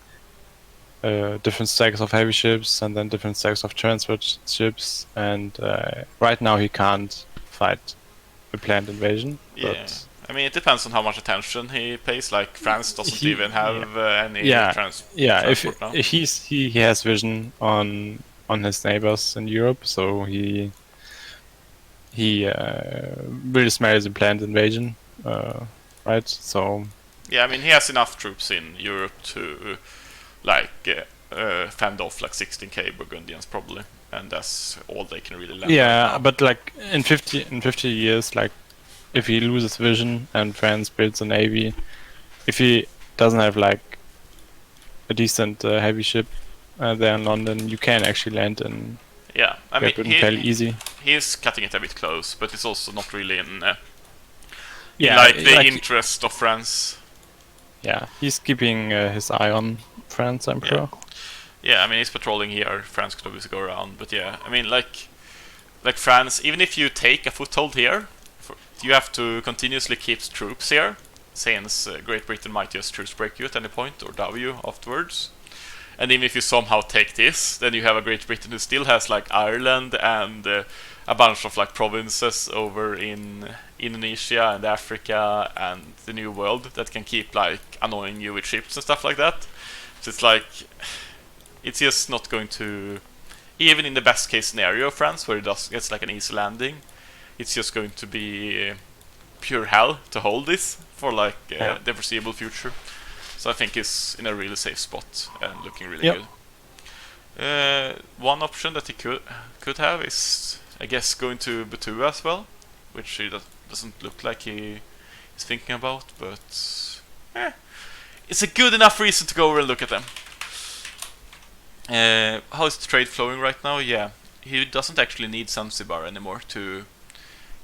different stacks of heavy ships and then different stacks of transport ships, and right now he can't fight a planned invasion. Yeah. But I mean, it depends on how much attention he pays. Like France doesn't even have any transport now. He has vision on his neighbors in Europe, so he really smells a planned invasion, right? So yeah, I mean, he has enough troops in Europe to like fend off like 16k Burgundians probably, and that's all they can really land. Yeah, but like in 50 years, like if he loses vision and France builds a navy, if he doesn't have like a decent heavy ship there in London, you can actually land in. Yeah, I mean, fairly easy. He's cutting it a bit close, but it's also not really in the interest of France. Yeah, he's keeping his eye on France, I'm sure. Yeah, I mean, he's patrolling here. France could obviously go around, but yeah, I mean, like France, even if you take a foothold here, you have to continuously keep troops here, since Great Britain might just truce break you at any point or dow you afterwards. And even if you somehow take this, then you have a Great Britain who still has like Ireland and a bunch of like provinces over in Indonesia and Africa and the New World that can keep like annoying you with ships and stuff like that. So it's like, it's just not going to, even in the best case scenario of France, where it gets like an easy landing, it's just going to be pure hell to hold this for like the foreseeable future. So I think it's in a really safe spot and looking really good. One option that he could have is, I guess, going to Batua as well, which he doesn't look like he is thinking about, but it's a good enough reason to go over and look at them. How is the trade flowing right now? Yeah, he doesn't actually need Zanzibar anymore to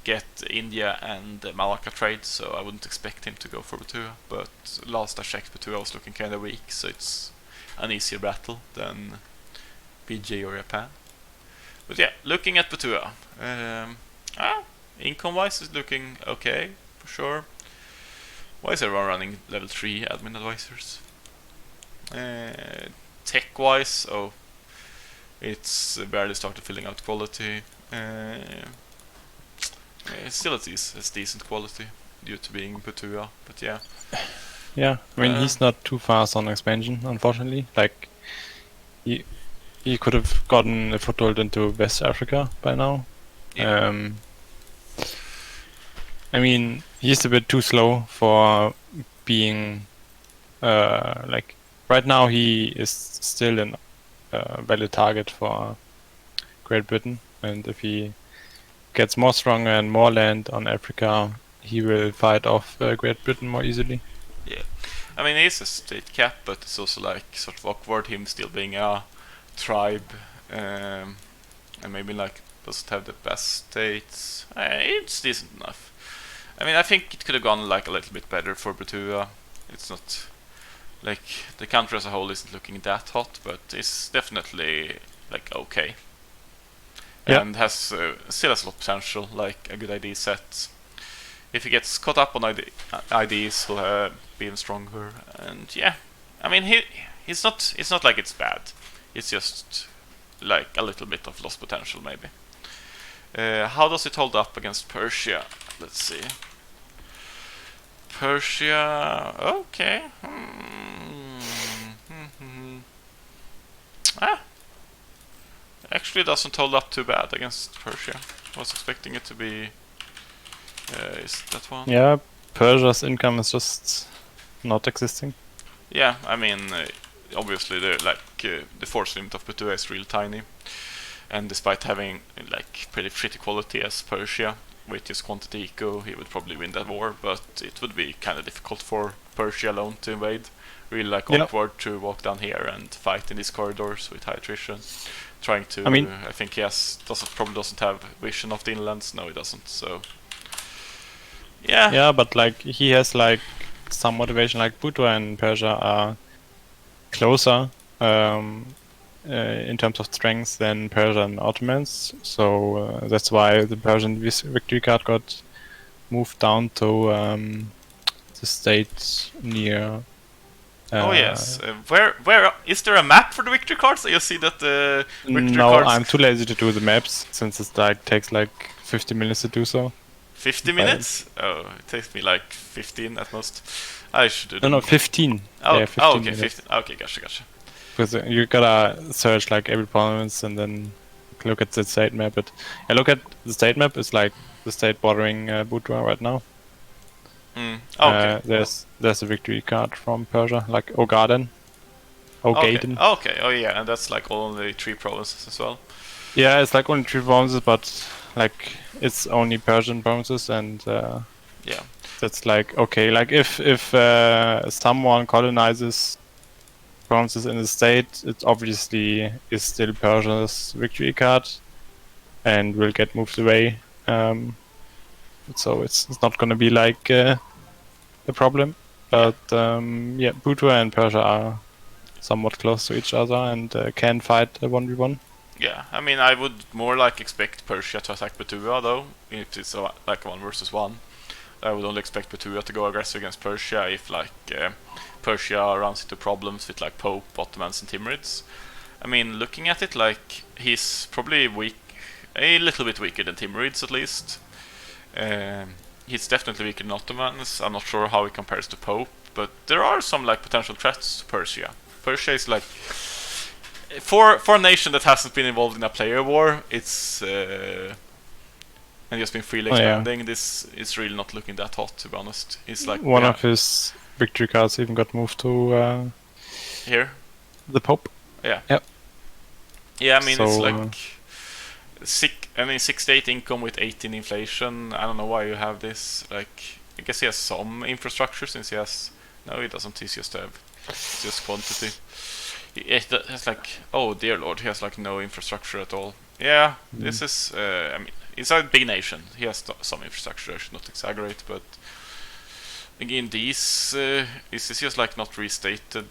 get India and Malacca trade, so I wouldn't expect him to go for Batua. But last I checked, Batua was looking kind of weak, so it's an easier battle than BJ or Japan. But yeah, looking at Batua, income-wise is looking okay for sure. Why is everyone running level 3 admin advisors? Tech-wise, it's barely started filling out quality. Still it's decent quality due to being Batua, but yeah. Yeah, I mean he's not too fast on expansion, unfortunately. Like he could have gotten a foothold into West Africa by now. Yeah. I mean he's a bit too slow for being like right now he is still an valid target for Great Britain, and if he gets more stronger and more land on Africa, he will fight off Great Britain more easily. Yeah, I mean he's a state cap, but it's also like sort of awkward him still being a tribe, and maybe like doesn't have the best states. It's decent enough. I mean I think it could have gone like a little bit better for Batua. It's not like the country as a whole isn't looking that hot, but it's definitely like okay. Yeah. And has still has a lot of potential, like a good ID set. If he gets caught up on IDs, he'll be even stronger. And yeah, I mean it's not like it's bad. It's just like a little bit of lost potential maybe. How does it hold up against Persia? Let's see. Persia, okay. Actually doesn't hold up too bad against Persia. I was expecting it to be... is that one? Yeah, Persia's income is just not existing. Yeah, I mean, obviously the force limit of Batua is real tiny. And despite having like pretty quality as Persia, with his quantity eco, he would probably win that war, but it would be kind of difficult for Persia alone to invade. Really awkward to walk down here and fight in these corridors with high attrition. Trying to, I think he probably doesn't have vision of the inlands. No, he doesn't. So, yeah. Yeah, but like he has like some motivation. Like Batua and Persia are closer in terms of strength than Persia and Ottomans. So that's why the Persian victory card got moved down to the state near. Oh yes, where is there a map for the victory cards? You see that the victory cards... No, I'm too lazy to do the maps since it like takes like 50 minutes to do so. 50 minutes? Oh, it takes me like 15 at most. I should do them. No, 15. Oh, yeah, 15 okay, minutes. 15. Okay, gotcha. Because you gotta search like every province and then look at the state map. But yeah, look at the state map. It's like the state bordering Batua right now. Okay. There's a victory card from Persia, like Ogaden. Ogaden. Okay. Oh yeah, and that's like only 3 provinces as well. Yeah, it's like only 3 provinces, but like it's only Persian provinces, and yeah, that's like okay. Like if someone colonizes provinces in the state, it obviously is still Persia's victory card, and will get moved away. So it's not gonna be like a problem, but yeah, Batua and Persia are somewhat close to each other and can fight a 1v1. Yeah, I mean, I would more like expect Persia to attack Batua though, if it's like a 1 versus 1. I would only expect Batua to go aggressive against Persia if like Persia runs into problems with like Pope, Ottomans and Timurids. I mean, looking at it, like he's probably a little bit weaker than Timurids at least. He's definitely weaker than Ottomans. I'm not sure how he compares to Pope, but there are some like potential threats to Persia. Persia is like for a nation that hasn't been involved in a player war, it's and just been freely expanding. This is really not looking that hot, to be honest. It's like one of his victory cards even got moved to here, the Pope. Yeah. Yep. Yeah, I mean, so, it's like 68 income with 18 inflation. I don't know why you have this. Like, I guess he has some infrastructure since he has. No, he doesn't. He's just quantity. He has like, oh dear lord, he has like no infrastructure at all. Yeah, this is. I mean, it's a big nation. He has some infrastructure. I should not exaggerate, but again, these is just like not restated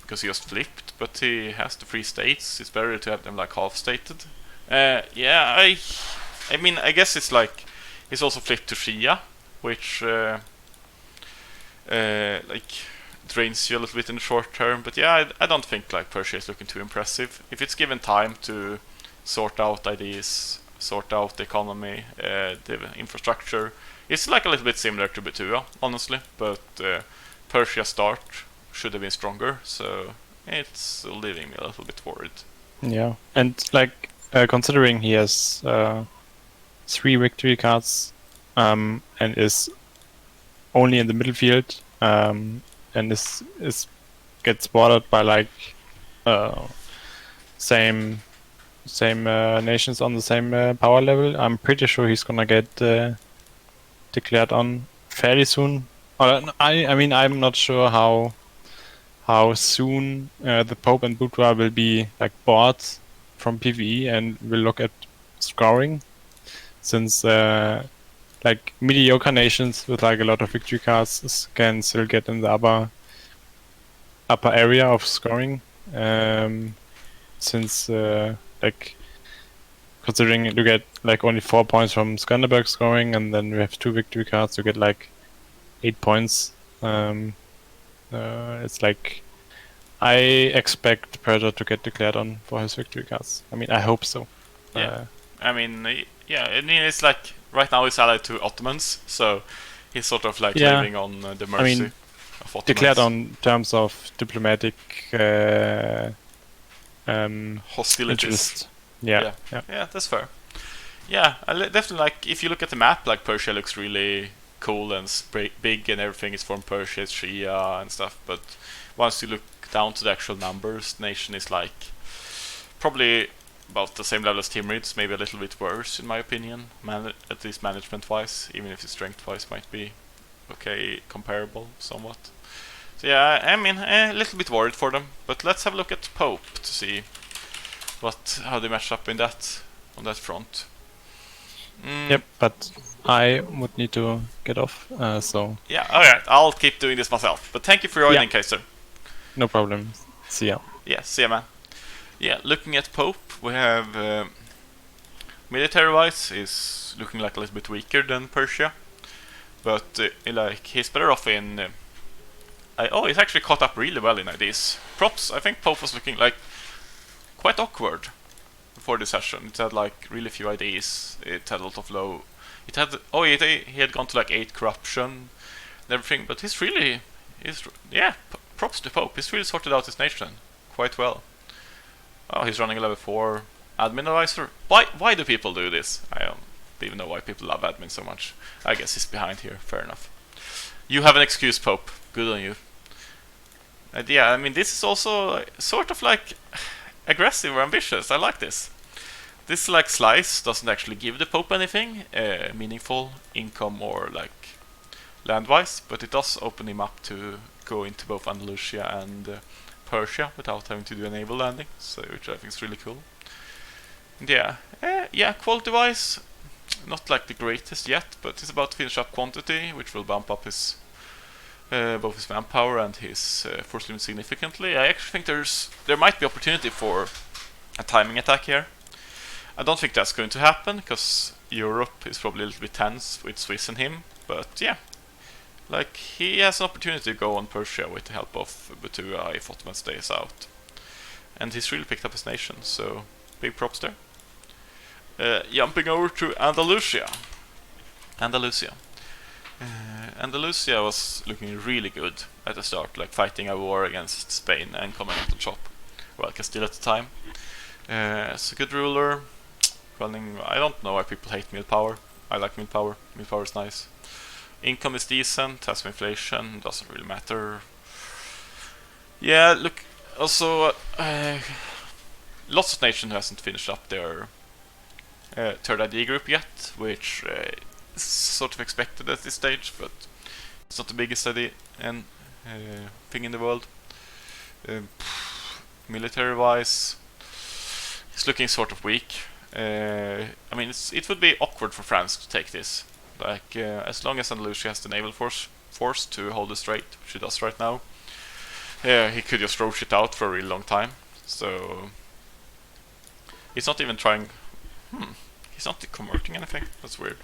because he just flipped. But he has the 3 states. It's better to have them like half stated. Yeah, I mean, I guess it's like he's also flipped to Shia, which like drains you a little bit in the short term. But yeah, I don't think like Persia is looking too impressive. If it's given time to sort out ideas, sort out the economy, the infrastructure, it's like a little bit similar to Betua, honestly. But Persia's start should have been stronger, so it's leaving me a little bit worried. Yeah, and like considering he has 3 victory cards and is only in the middle field and is gets bordered by like same nations on the same power level, I'm pretty sure he's gonna get declared on fairly soon. I mean, I'm not sure how soon the Pope and Boudoir will be like bought from PvE and will look at scoring, since like mediocre nations with like a lot of victory cards can still get in the upper area of scoring, since like considering you get like only 4 points from Skanderberg scoring, and then we have 2 victory cards, you get like 8 points. It's like I expect Persia to get declared on for his victory cards. I mean, I hope so. Yeah. I mean, it's like right now he's allied to Ottomans, so he's sort of like living on the mercy of Ottomans. Declared on terms of diplomatic hostilities. Interest. Yeah, that's fair. Yeah, definitely. Like if you look at the map, like Persia looks really cool and big, and everything is from Persia, it's Shia and stuff. But once you look down to the actual numbers, the nation is like probably about the same level as Timurids, maybe a little bit worse in my opinion, at least management-wise, even if the strength-wise might be okay, comparable somewhat. So yeah, I mean, a little bit worried for them, but let's have a look at Pope to see how they match up on that front. Yep, but I would need to get off, so... Yeah, alright, I'll keep doing this myself, but thank you for joining, Kaiser. No problem. See ya. Yeah, see ya, man. Yeah, looking at Pope, we have military-wise is looking like a little bit weaker than Persia, but like he's better off in. He's actually caught up really well in ideas. Props. I think Pope was looking like quite awkward before the session. It had like really few ideas. It had a lot of low. It had he had gone to like 8 corruption and everything, but props to Pope. He's really sorted out his nation quite well. Oh, he's running a level 4 admin advisor. Why do people do this? I don't even know why people love admin so much. I guess he's behind here. Fair enough. You have an excuse, Pope. Good on you. Yeah, I mean, this is also sort of like aggressive or ambitious. I like this. This like slice doesn't actually give the Pope anything meaningful income or like land-wise, but it does open him up to go into both Andalusia and Persia without having to do a naval landing, so which I think is really cool. And yeah, quality-wise, not like the greatest yet, but he's about to finish up quantity, which will bump up his both his manpower and his force limit significantly. I actually think there might be opportunity for a timing attack here. I don't think that's going to happen because Europe is probably a little bit tense with Swiss and him, but yeah. Like, he has an opportunity to go on Persia with the help of Betua if Ottoman stays out. And he's really picked up his nation, so big props there. Jumping over to Andalusia. Andalusia was looking really good at the start, like fighting a war against Spain and coming out on top. Well, Castile at the time. It's a good ruler. Running, I don't know why people hate mill power. I like mill power. Mill power is nice. Income is decent, has some inflation, doesn't really matter. Yeah, look, also, lots of nations hasn't finished up their third ID group yet, which is sort of expected at this stage, but it's not the biggest idea and thing in the world. Military-wise, it's looking sort of weak. I mean, it would be awkward for France to take this. Like, as long as Andalusia has the naval force to hold the strait, which he does right now, he could just throw shit out for a really long time. So he's not even trying. He's not converting anything. That's weird.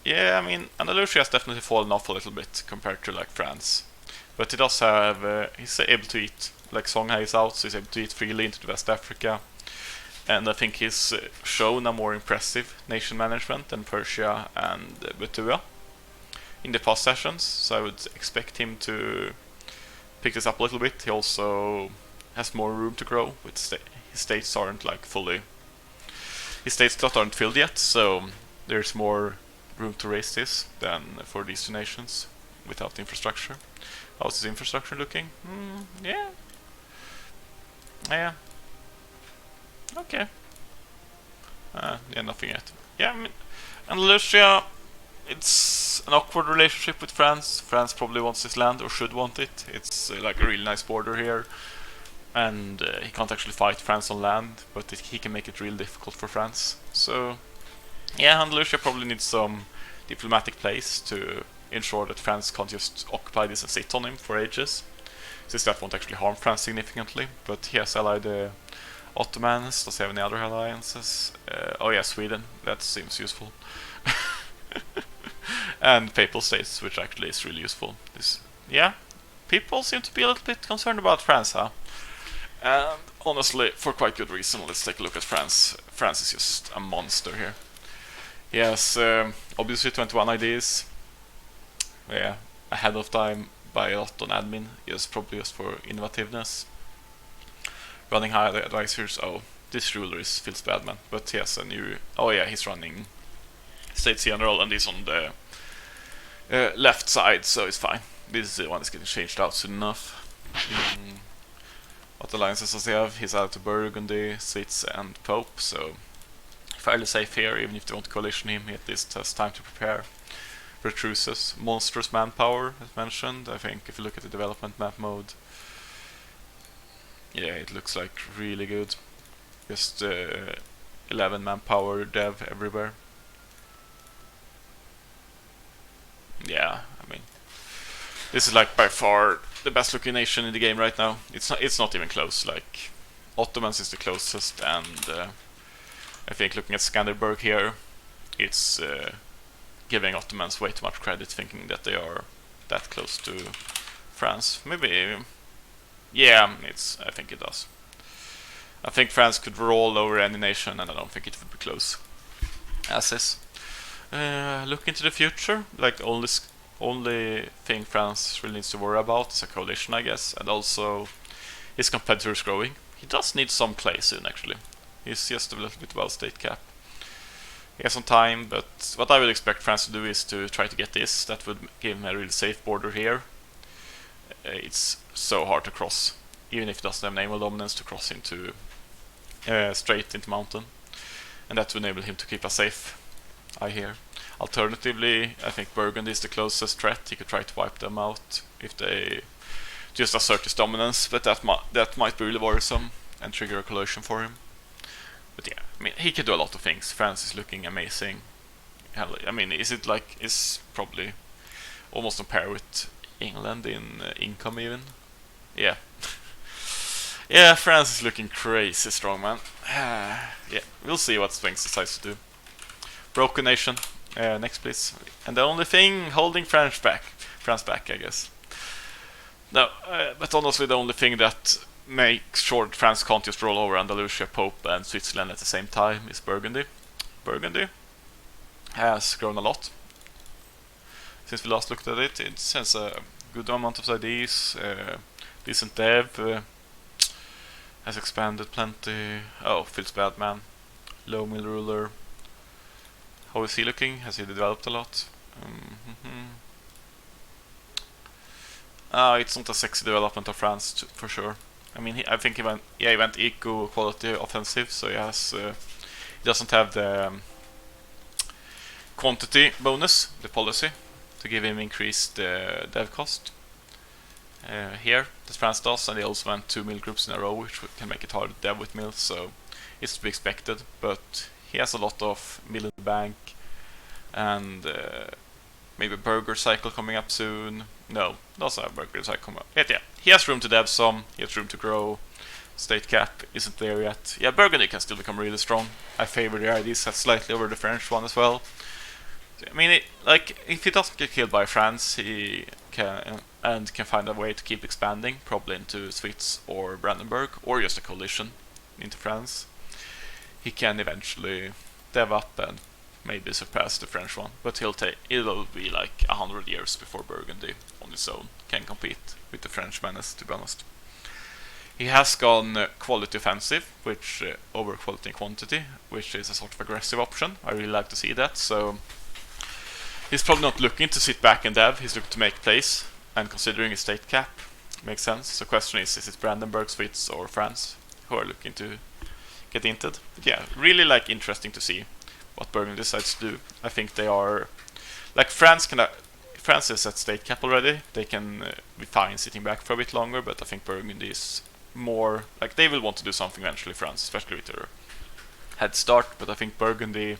Yeah, I mean, Andalusia has definitely fallen off a little bit compared to like France, but he does have. He's able to eat. Like Songhai is out, so he's able to eat freely into the West Africa. And I think he's shown a more impressive nation management than Persia and Betua in the past sessions, so I would expect him to pick this up a little bit. He also has more room to grow. With his states aren't like fully. His states slot aren't filled yet, so there's more room to raise this than for these two nations without infrastructure. How's his infrastructure looking? Yeah. Yeah. Okay. Yeah, nothing yet. Yeah, I mean, Andalusia, it's an awkward relationship with France. France probably wants this land, or should want it. It's like a really nice border here. And he can't actually fight France on land, but he can make it real difficult for France. So, yeah, Andalusia probably needs some diplomatic place to ensure that France can't just occupy this and sit on him for ages, since that won't actually harm France significantly. But he has allied the Ottomans. Does he have any other alliances? Oh yeah, Sweden. That seems useful. And Papal States, which actually is really useful. Yeah, people seem to be a little bit concerned about France, huh? And honestly, for quite good reason. Let's take a look at France. France is just a monster here. He has obviously 21 ideas. Yeah, ahead of time by a lot on admin. Yes, probably just for innovativeness. Running high advisors. Oh, this ruler feels bad, man. But he has a new. Oh yeah, he's running States General, and he's on the left side, so it's fine. This one is getting changed out soon enough. What alliances does he have? He's out to Burgundy, Swiss, and Pope, so fairly safe here. Even if they want to coalition him, he at least has time to prepare for truces. Monstrous manpower, as mentioned. I think if you look at the development map mode, yeah, it looks like really good. Just 11 manpower dev everywhere. Yeah, I mean, this is like by far the best looking nation in the game right now. It's not even close. Like, Ottomans is the closest, and I think looking at Skanderberg here, it's giving Ottomans way too much credit, thinking that they are that close to France. Maybe, yeah, I think it does. I think France could roll over any nation, and I don't think it would be close. As is. Look into the future. Like, only thing France really needs to worry about is a coalition, I guess, and also his competitors growing. He does need some clay soon, actually. He's just a little bit above state cap. He has some time, but what I would expect France to do is to try to get this. That would give him a really safe border here. It's so hard to cross, even if it doesn't have naval dominance, to cross into straight into mountain, and that would enable him to keep a safe eye here. Alternatively, I think Burgundy is the closest threat. He could try to wipe them out if they just assert his dominance, but that might be really worrisome and trigger a coalition for him. But yeah, I mean, he could do a lot of things. France is looking amazing. Hell, I mean, is probably almost on par with England in income even. Yeah. Yeah, France is looking crazy strong, man. Yeah, we'll see what Sphinx decides to do. Broken nation. Next, please. And the only thing holding France back, I guess. No, but honestly, the only thing that makes sure that France can't just roll over Andalusia, Pope, and Switzerland at the same time is Burgundy. Burgundy has grown a lot since we last looked at it. It has a good amount of ideas, decent dev, has expanded plenty. Oh, feels bad, man. Low mill ruler. How is he looking? Has he developed a lot? It's not a sexy development of France, for sure. I mean, I think he went eco quality offensive, so he doesn't have the quantity bonus, the policy, to give him increased dev cost. Here, that France does, and he also went 2 mill groups in a row, which can make it hard to dev with mills, so It's to be expected, but he has a lot of mill in the bank, and maybe burger cycle coming up soon. No, doesn't have burger cycle coming up. Yeah, he has room to dev some. He has room to grow. State cap isn't there yet. Yeah, Burgundy can still become really strong. I favor the ID set slightly over the French one as well. I mean, if he doesn't get killed by France, he can find a way to keep expanding, probably into Swiss or Brandenburg, or just a coalition into France. He can eventually dev up and maybe surpass the French one, but it'll be like 100 years before Burgundy on its own can compete with the French menace, to be honest. He has gone quality offensive, which over quality and quantity, which is a sort of aggressive option. I really like to see that. So he's probably not looking to sit back and dev. He's looking to make plays, and considering his state cap, makes sense. So the question is it Brandenburg, Swiss, or France who are looking to get inted? But yeah, really interesting to see what Burgundy decides to do. I think they are France is at state cap already. They can be fine sitting back for a bit longer, but I think Burgundy is more they will want to do something eventually. France, especially with their head start, but I think Burgundy,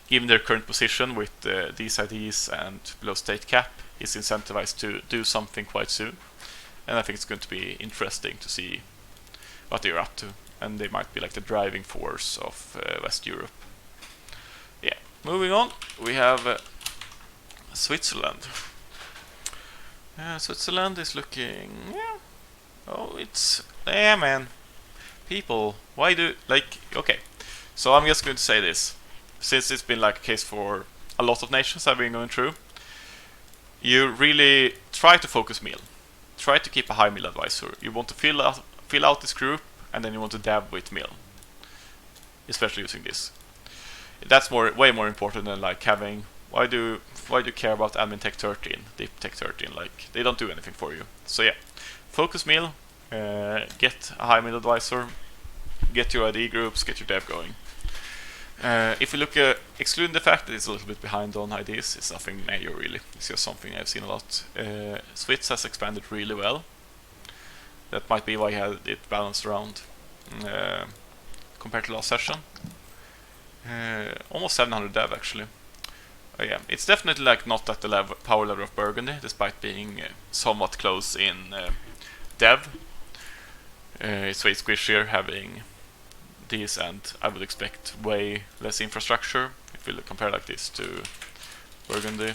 given their current position with these IDs and below state cap, is incentivized to do something quite soon, and I think it's going to be interesting to see what they're up to, and they might be the driving force of West Europe. Yeah, moving on, we have Switzerland. Switzerland is looking, man. People, why do, okay. So I'm just going to say this. Since it's been a case for a lot of nations I've been going through, you really try to focus meal. Try to keep a high meal advisor. You want to fill out this group, and then you want to dab with meal. Especially using this. That's way more important than having, why do you care about admin tech 13, dip tech 13? They don't do anything for you. So yeah, focus meal, get a high meal advisor, get your ID groups, get your dev going. If we look at excluding the fact that it's a little bit behind on IDs, it's nothing major really. It's just something I've seen a lot. Swiss has expanded really well. That might be why he had it balanced around compared to last session. Almost 700 dev actually. Yeah, it's definitely not at the power level of Burgundy, despite being somewhat close in dev. It's way squishier having these, and I would expect way less infrastructure if we compare this to Burgundy.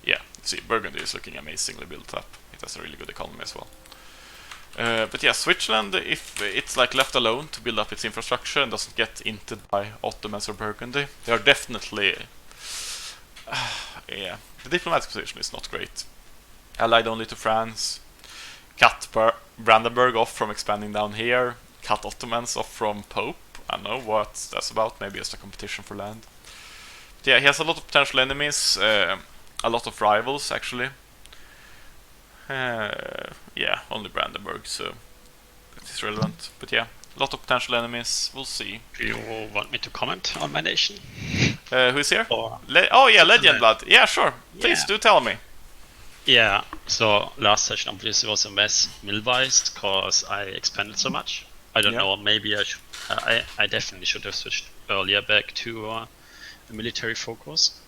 Yeah, see, Burgundy is looking amazingly built up. It has a really good economy as well. But yeah, Switzerland, if it's left alone to build up its infrastructure and doesn't get inted by Ottomans or Burgundy, they are definitely yeah, the diplomatic position is not great. Allied only to France, cut Brandenburg off from expanding down here, cut Ottomans off from Pope. I don't know what that's about, maybe just a competition for land. But yeah, he has a lot of potential enemies, a lot of rivals actually. Yeah, only Brandenburg, so that is relevant. But yeah, a lot of potential enemies. We'll see. Do you want me to comment on my nation? Who's here? Or Oh yeah, Legendblood. Yeah, sure. Please do tell me. Yeah, so last session obviously was a mess mill-wise because I expanded so much. I don't know, maybe I should. I definitely should have switched earlier back to a military focus.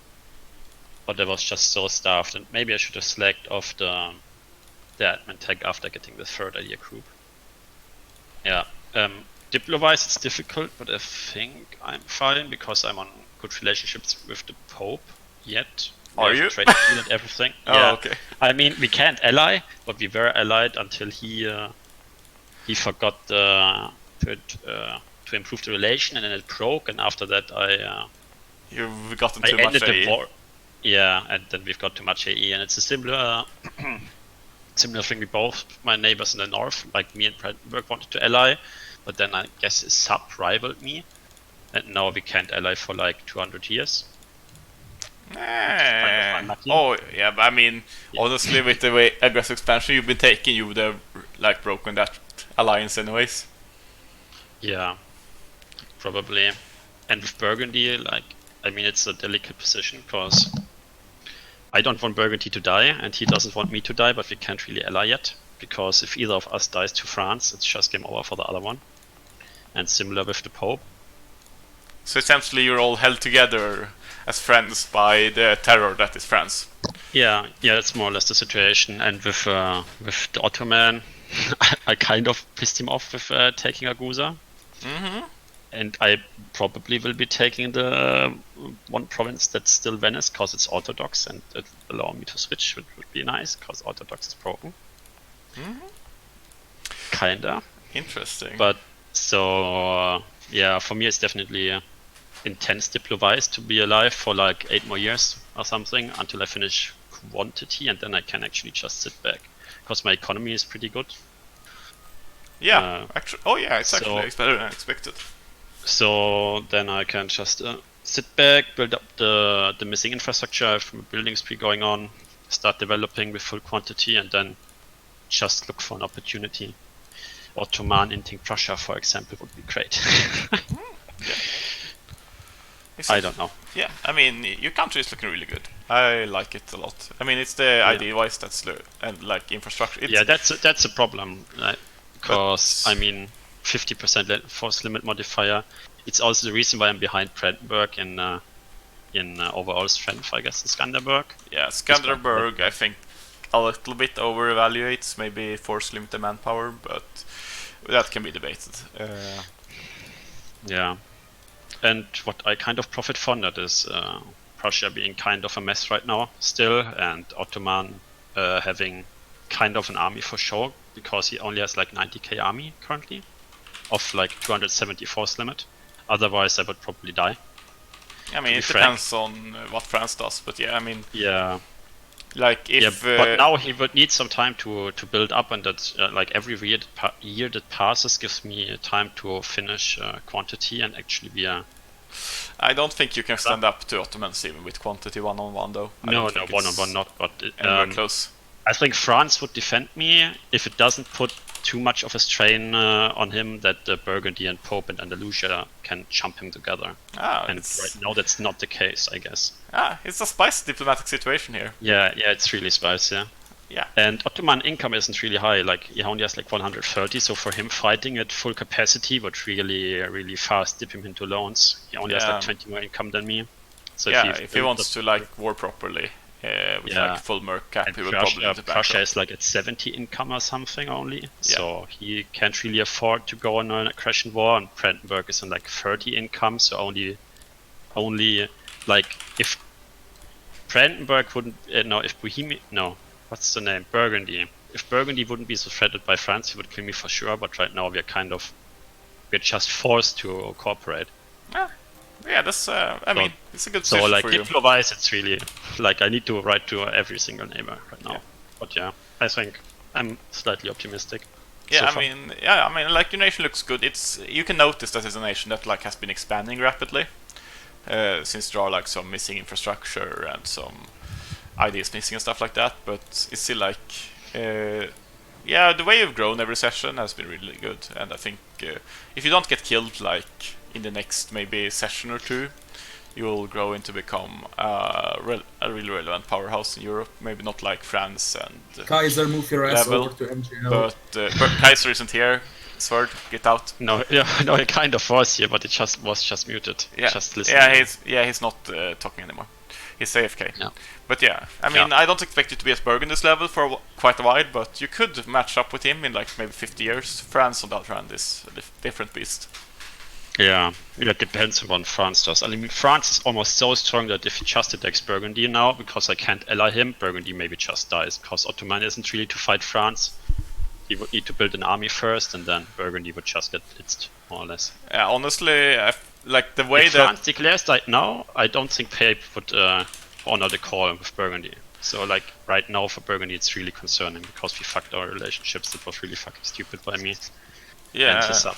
But I was just so staffed, and maybe I should have slacked off the admin tech after getting the third idea group. Yeah, diplo-wise it's difficult, but I think I'm fine because I'm on good relationships with the Pope yet. Are you? Trade deal and everything. Oh, yeah. okay. I mean, we can't ally, but we were allied until he forgot to improve the relation, and then it broke, and after that You've gotten I too much ended the AE. war. Yeah, and then we've got too much AE, and it's a similar thing. We both, my neighbors in the north, like me and Brandenburg, wanted to ally, but then I guess his sub rivaled me, and now we can't ally for 200 years. Oh yeah, but I mean, honestly, with the way aggressive expansion you've been taking, you would have broken that alliance anyways. Yeah, probably. And with Burgundy, I mean, it's a delicate position because I don't want Burgundy to die, and he doesn't want me to die, but we can't really ally yet, because if either of us dies to France, it's just game over for the other one. and similar with the Pope. So essentially, you're all held together as friends by the terror that is France. Yeah, that's more or less the situation. And with the Ottoman, I kind of pissed him off with taking Agusa. Mm-hmm. And I probably will be taking the one province that's still Venice, because it's Orthodox, and it will allow me to switch, which would be nice, because Orthodox is broken. Mm-hmm. Kinda. Interesting. But so yeah, for me it's definitely intense diplo-wise to be alive for like 8 more years or something until I finish quantity, and then I can actually just sit back, because my economy is pretty good. Yeah, actually. Oh yeah, it's so- actually better than expected. So then I can just sit back, build up the missing infrastructure, I have a building spree going on, start developing with full quantity, and then just look for an opportunity. Ottoman inting Prussia, for example, would be great. I don't know. Yeah, I mean, your country is looking really good. I like it a lot. I mean, it's the idea-wise that's slow, and like infrastructure. Yeah, that's a problem, right? Because I mean, 50% force limit modifier. It's also the reason why I'm behind Brandenburg in overall strength, I guess, in Skanderberg. Yeah, Skanderberg, I think a little bit over-evaluates maybe force limit and manpower, but that can be debated. Yeah. And what I kind of profit from that is Prussia being kind of a mess right now still, and Ottoman having kind of an army for sure, because he only has like 90k army currently of like 270 force limit. Otherwise I would probably die. I mean, it depends on what France does, but yeah, I mean, Yeah. like if but now he would need some time to build up, and that's like every year that passes gives me time to finish quantity and actually be a... I don't think you can stand up to Ottomans even with quantity one-on-one though. No, one-on-one not, but anywhere close. I think France would defend me if it doesn't put too much of a strain on him that Burgundy and Pope and Andalusia can jump him together. And right now that's not the case, I guess. It's a spicy diplomatic situation here. Yeah, it's really spicy. Yeah. And Ottoman income isn't really high, like he only has like 130, so for him fighting at full capacity would really fast dip him into loans. He only has like 20 more income than me. So if he wants to like war properly, with like full merc cap, and he will probably need to back Prussia up. is like at 70 income or something only, so he can't really afford to go on an aggression war, and Brandenburg is on like 30 income, so only like if Brandenburg wouldn't, if Bohemia, what's the name, Burgundy. If Burgundy wouldn't be so threatened by France, he would kill me for sure, but right now we're just forced to cooperate. Yeah, that's. I mean, it's a good So position like for you. diplo-wise, it's really like I need to write to every single neighbor right now. Yeah. But yeah, I think I'm slightly optimistic. Yeah, so I far. mean, like your nation looks good. You can notice that it's a nation that like has been expanding rapidly, since there are like some missing infrastructure and some ideas missing and stuff like that. But it's still like, the way you've grown every session has been really good. And I think if you don't get killed like in the next maybe session or two, you will grow into become a really relevant powerhouse in Europe. Maybe not like France and Kaiser, move your ass level, over to MGL. but Kaiser isn't here. Sword, get out. No, he kind of was here, but it was just muted. Yeah, Just listening. he's not talking anymore. He's AFK. Yeah. But yeah, I mean, I don't expect you to be at Burgundy's level for quite a while, but you could match up with him in like maybe 50 years. France, on the other hand, is a different beast. Yeah, it depends on what France does. I mean, France is almost so strong that if he just attacks Burgundy now, because I can't ally him, Burgundy maybe just dies, because Ottoman isn't really to fight France. He would need to build an army first, and then Burgundy would just get blitzed, more or less. Yeah, honestly, like the way If that France declares that now, I don't think Pape would honor the call with Burgundy. So like right now for Burgundy it's really concerning, because we fucked our relationships. That was really fucking stupid by me. And his up.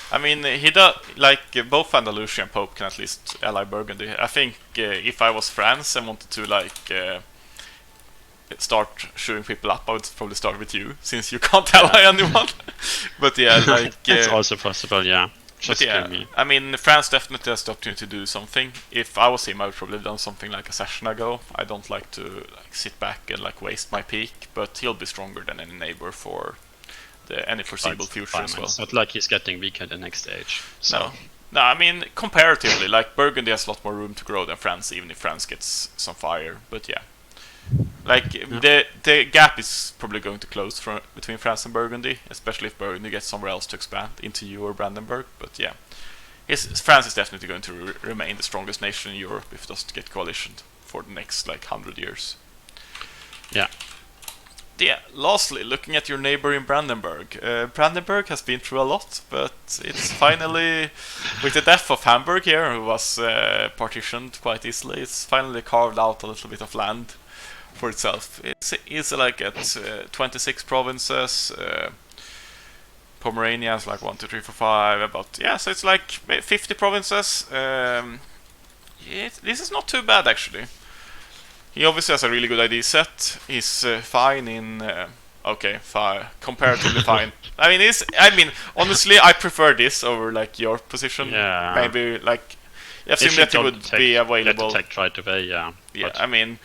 I mean, he does like both Andalusia and Pope can at least ally Burgundy. I think if I was France and wanted to like start shooting people up, I would probably start with you, since you can't ally anyone. But yeah, like it's also possible, yeah. Just kill me. I mean, France definitely has the opportunity to do something. If I was him, I would probably have done something like a session ago. I don't like to like sit back and like waste my peak, but he'll be stronger than any neighbor for any foreseeable future as well. It's not like he's getting weaker the next stage. So. No, I mean, comparatively, like, Burgundy has a lot more room to grow than France, even if France gets some fire. But yeah. Like, the gap is probably going to close between France and Burgundy, especially if Burgundy gets somewhere else to expand, into EU or Brandenburg. But yeah, France is definitely going to remain the strongest nation in Europe if it doesn't get coalitioned for the next, like, 100 years. Yeah. Yeah, lastly, looking at your neighbor in Brandenburg. Brandenburg has been through a lot, but it's finally, with the death of Hamburg here, who was partitioned quite easily, it's finally carved out a little bit of land for itself. It's like at 26 provinces. Pomerania is like 1, 2, 3, 4, 5. About so it's like 50 provinces. This is not too bad actually. He obviously has a really good ID set. He's fine in comparatively fine. I mean, honestly, I prefer this over like your position. Yeah. Maybe like assume that he would be available. Get attacked right away, yeah. Yeah, But I mean,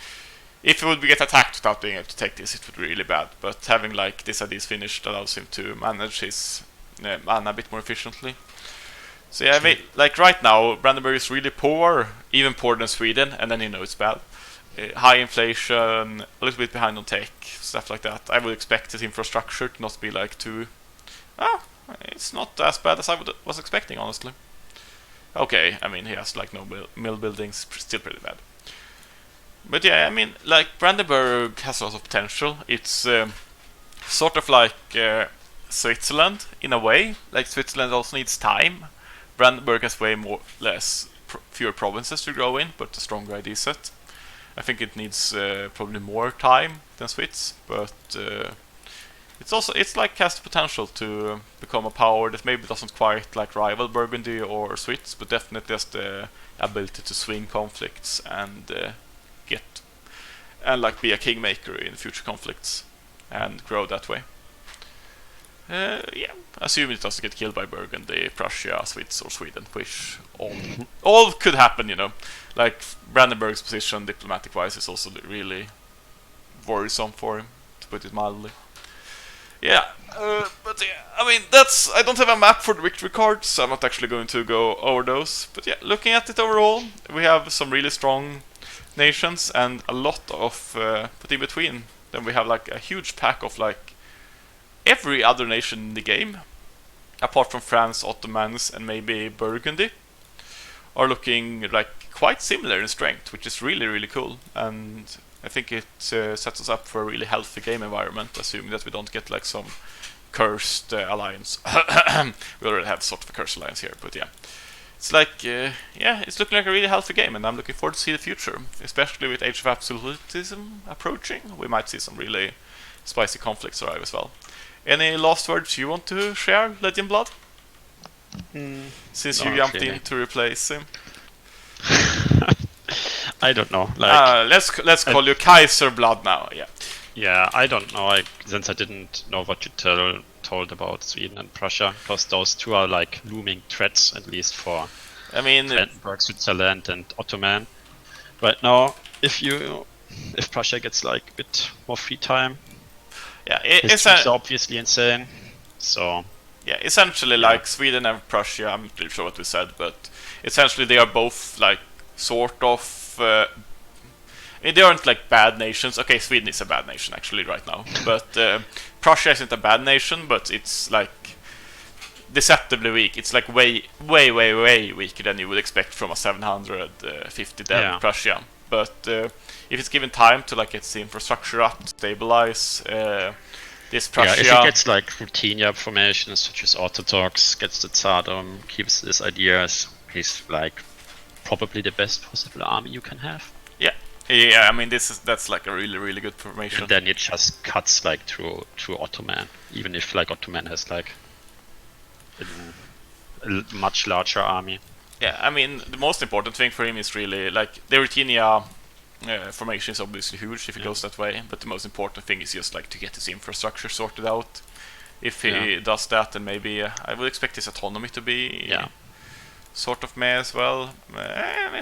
if he would get attacked without being able to take this, it would be really bad. But having like this IDs finished allows him to manage his mana a bit more efficiently. So yeah, I mean, like right now, Brandenburg is really poor, even poorer than Sweden, and then you know it's bad. High inflation, a little bit behind on tech, stuff like that. I would expect his infrastructure to not be like too... it's not as bad as I was expecting, honestly. Okay, I mean, he has like no mill buildings, still pretty bad. But yeah, I mean, like, Brandenburg has a lot of potential. It's sort of like Switzerland, in a way. Like, Switzerland also needs time. Brandenburg has way fewer provinces to grow in, but a stronger ID set. I think it needs probably more time than Swiss, but it's like has the potential to become a power that maybe doesn't quite like rival Burgundy or Swiss, but definitely has the ability to swing conflicts and like be a kingmaker in future conflicts and grow that way. Assuming it doesn't get killed by Burgundy, Prussia, Swiss, or Sweden, which all could happen, you know. Like, Brandenburg's position, diplomatic-wise, is also really worrisome for him, to put it mildly. Yeah, but yeah, I mean, I don't have a map for the victory cards, so I'm not actually going to go over those. But yeah, looking at it overall, we have some really strong nations and a lot of, but in between, then we have like a huge pack of like every other nation in the game, apart from France, Ottomans, and maybe Burgundy, are looking like quite similar in strength, which is really, really cool. And I think it sets us up for a really healthy game environment, assuming that we don't get like some cursed alliance. We already have sort of a cursed alliance here, but yeah. It's like, it's looking like a really healthy game, and I'm looking forward to see the future, especially with Age of Absolutism approaching. We might see some really spicy conflicts arrive as well. Any last words you want to share, Legendblood? Since you jumped in to replace him. I don't know. Like, let's call you Kaiser Blood now. Yeah. Yeah, I don't know. Since I didn't know what you told about Sweden and Prussia, because those two are like looming threats, at least for Brandenburg, Switzerland, and Ottoman. Right now, if Prussia gets like a bit more free time, his troops are obviously insane. So yeah, essentially like Sweden and Prussia. I'm not really sure what we said, but essentially they are both like sort of. I mean, they aren't like bad nations. Okay, Sweden is a bad nation actually right now, but Prussia isn't a bad nation, but it's like deceptively weak. It's like way weaker than you would expect from a 750 dead Prussia. But if it's given time to like get the infrastructure up, stabilize this Prussia. Yeah, if it gets like routine formations such as Orthodox, gets the Tsardom, keeps his ideas, he's like probably the best possible army you can have. Yeah, I mean that's like a really, really good formation. And then it just cuts like through Ottoman, even if like Ottoman has like a much larger army. Yeah, I mean the most important thing for him is really like the Ruthenia formation is obviously huge if it goes that way, but the most important thing is just like to get his infrastructure sorted out. If he does that, then maybe I would expect his autonomy to be sort of meh as well.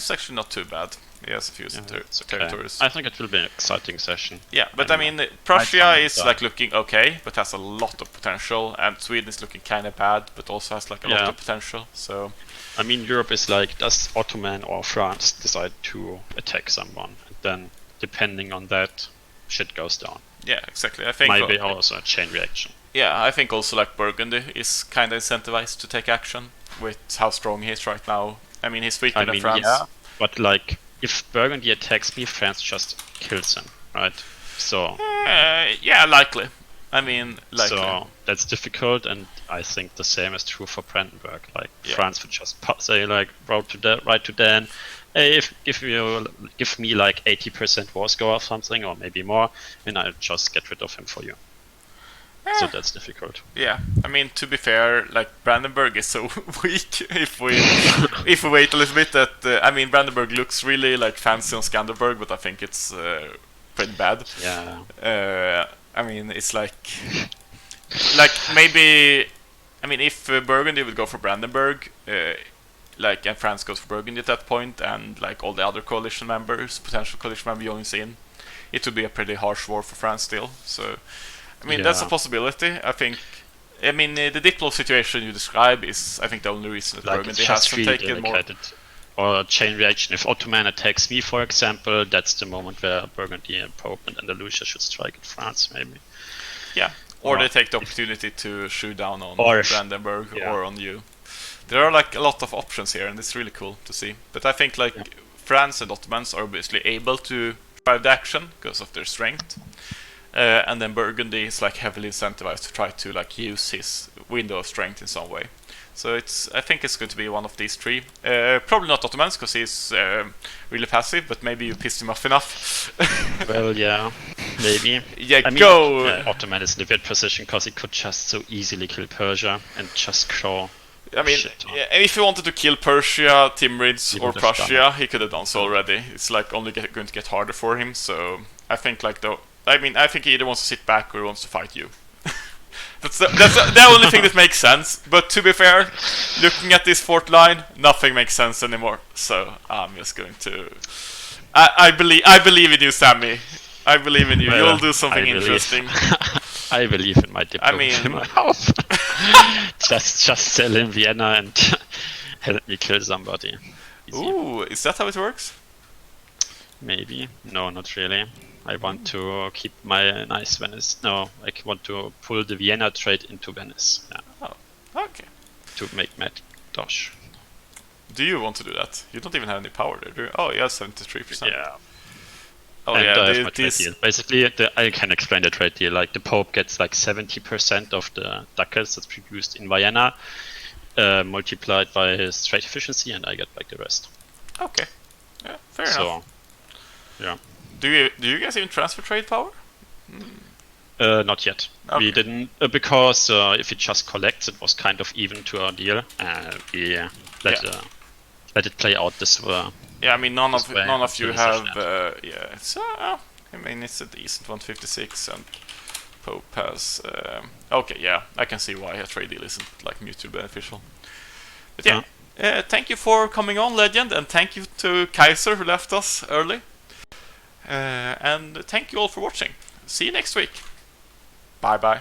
it's actually not too bad. He has a few territories. I think it will be an exciting session. Yeah, but I mean, Prussia is that. like looking okay, but has a lot of potential, and Sweden is looking kind of bad, but also has like a lot of potential. So, I mean, Europe is like, does Ottoman or France decide to attack someone? And then, depending on that, shit goes down. yeah, exactly. I think Maybe also a chain reaction. yeah, I think also like Burgundy is kind of incentivized to take action with how strong he is right now. I mean, he's weaker than France. Yeah, but like, if Burgundy attacks me, France just kills him, right? So yeah, likely. I mean, likely. So that's difficult, and I think the same is true for Brandenburg. Like France would just say like, right to Dan, hey, if give me like 80% war score or something, or maybe more, and I'll just get rid of him for you. So that's difficult. Yeah, I mean, to be fair, like Brandenburg is so weak. If we wait a little bit, that I mean, Brandenburg looks really like fancy on Skanderberg, but I think it's pretty bad. Yeah. I mean, it's like maybe, I mean, if Burgundy would go for Brandenburg, like, and France goes for Burgundy at that point, and like all the other coalition members, potential coalition member joins in, it would be a pretty harsh war for France still. So. I mean, that's a possibility. I think. I mean, the Diplo situation you describe is, I think, the only reason that like Burgundy hasn't taken more. Or a chain reaction. If Ottoman attacks me, for example, that's the moment where Burgundy and Pope and Andalusia should strike at France, maybe. Yeah, or they take the opportunity to shoot down on Brandenburg or on you. There are like a lot of options here, and it's really cool to see. But I think like France and Ottomans are obviously able to drive the action because of their strength. And then Burgundy is like heavily incentivized to try to like use his window of strength in some way. So I think it's going to be one of these three. Probably not Ottomans because he's really passive, but maybe you pissed him off enough. Well, yeah, maybe. Yeah, I mean, go. Ottoman is in a weird position because he could just so easily kill Persia and just claw. I mean, if he wanted to kill Persia, Timurids, or Prussia, he could have done so already. It's like only going to get harder for him. So I think like I think he either wants to sit back or he wants to fight you. that's the only thing that makes sense. But to be fair, looking at this fourth line, nothing makes sense anymore. So I'm just going to. I believe in you, Sammy. I believe in you. You'll do something interesting. I believe in my diplomacy. just sell in Vienna and help me kill somebody. Easy. Ooh, is that how it works? Maybe. No, not really. I want to keep my nice Venice. No, I want to pull the Vienna trade into Venice. Yeah. Oh, okay. To make Matt Dosh. Do you want to do that? You don't even have any power there, do you? Oh, you have 73%. Yeah. Oh, and yeah. I have my trade deal. Basically, I can explain the trade deal. Like, the Pope gets like 70% of the ducats that's produced in Vienna, multiplied by his trade efficiency, and I get like the rest. Okay. Yeah, fair enough. Yeah. Do you guys even transfer trade power? Not yet. Okay. We didn't because if it just collects, it was kind of even to our deal. We let it play out this way. Yeah, I mean none of you have. It's I mean it's a decent 156, and Pope has. Okay, yeah, I can see why a trade deal isn't like mutually beneficial. But yeah, thank you for coming on, Legend, and thank you to Kaiser who left us early. And thank you all for watching. See you next week. Bye bye.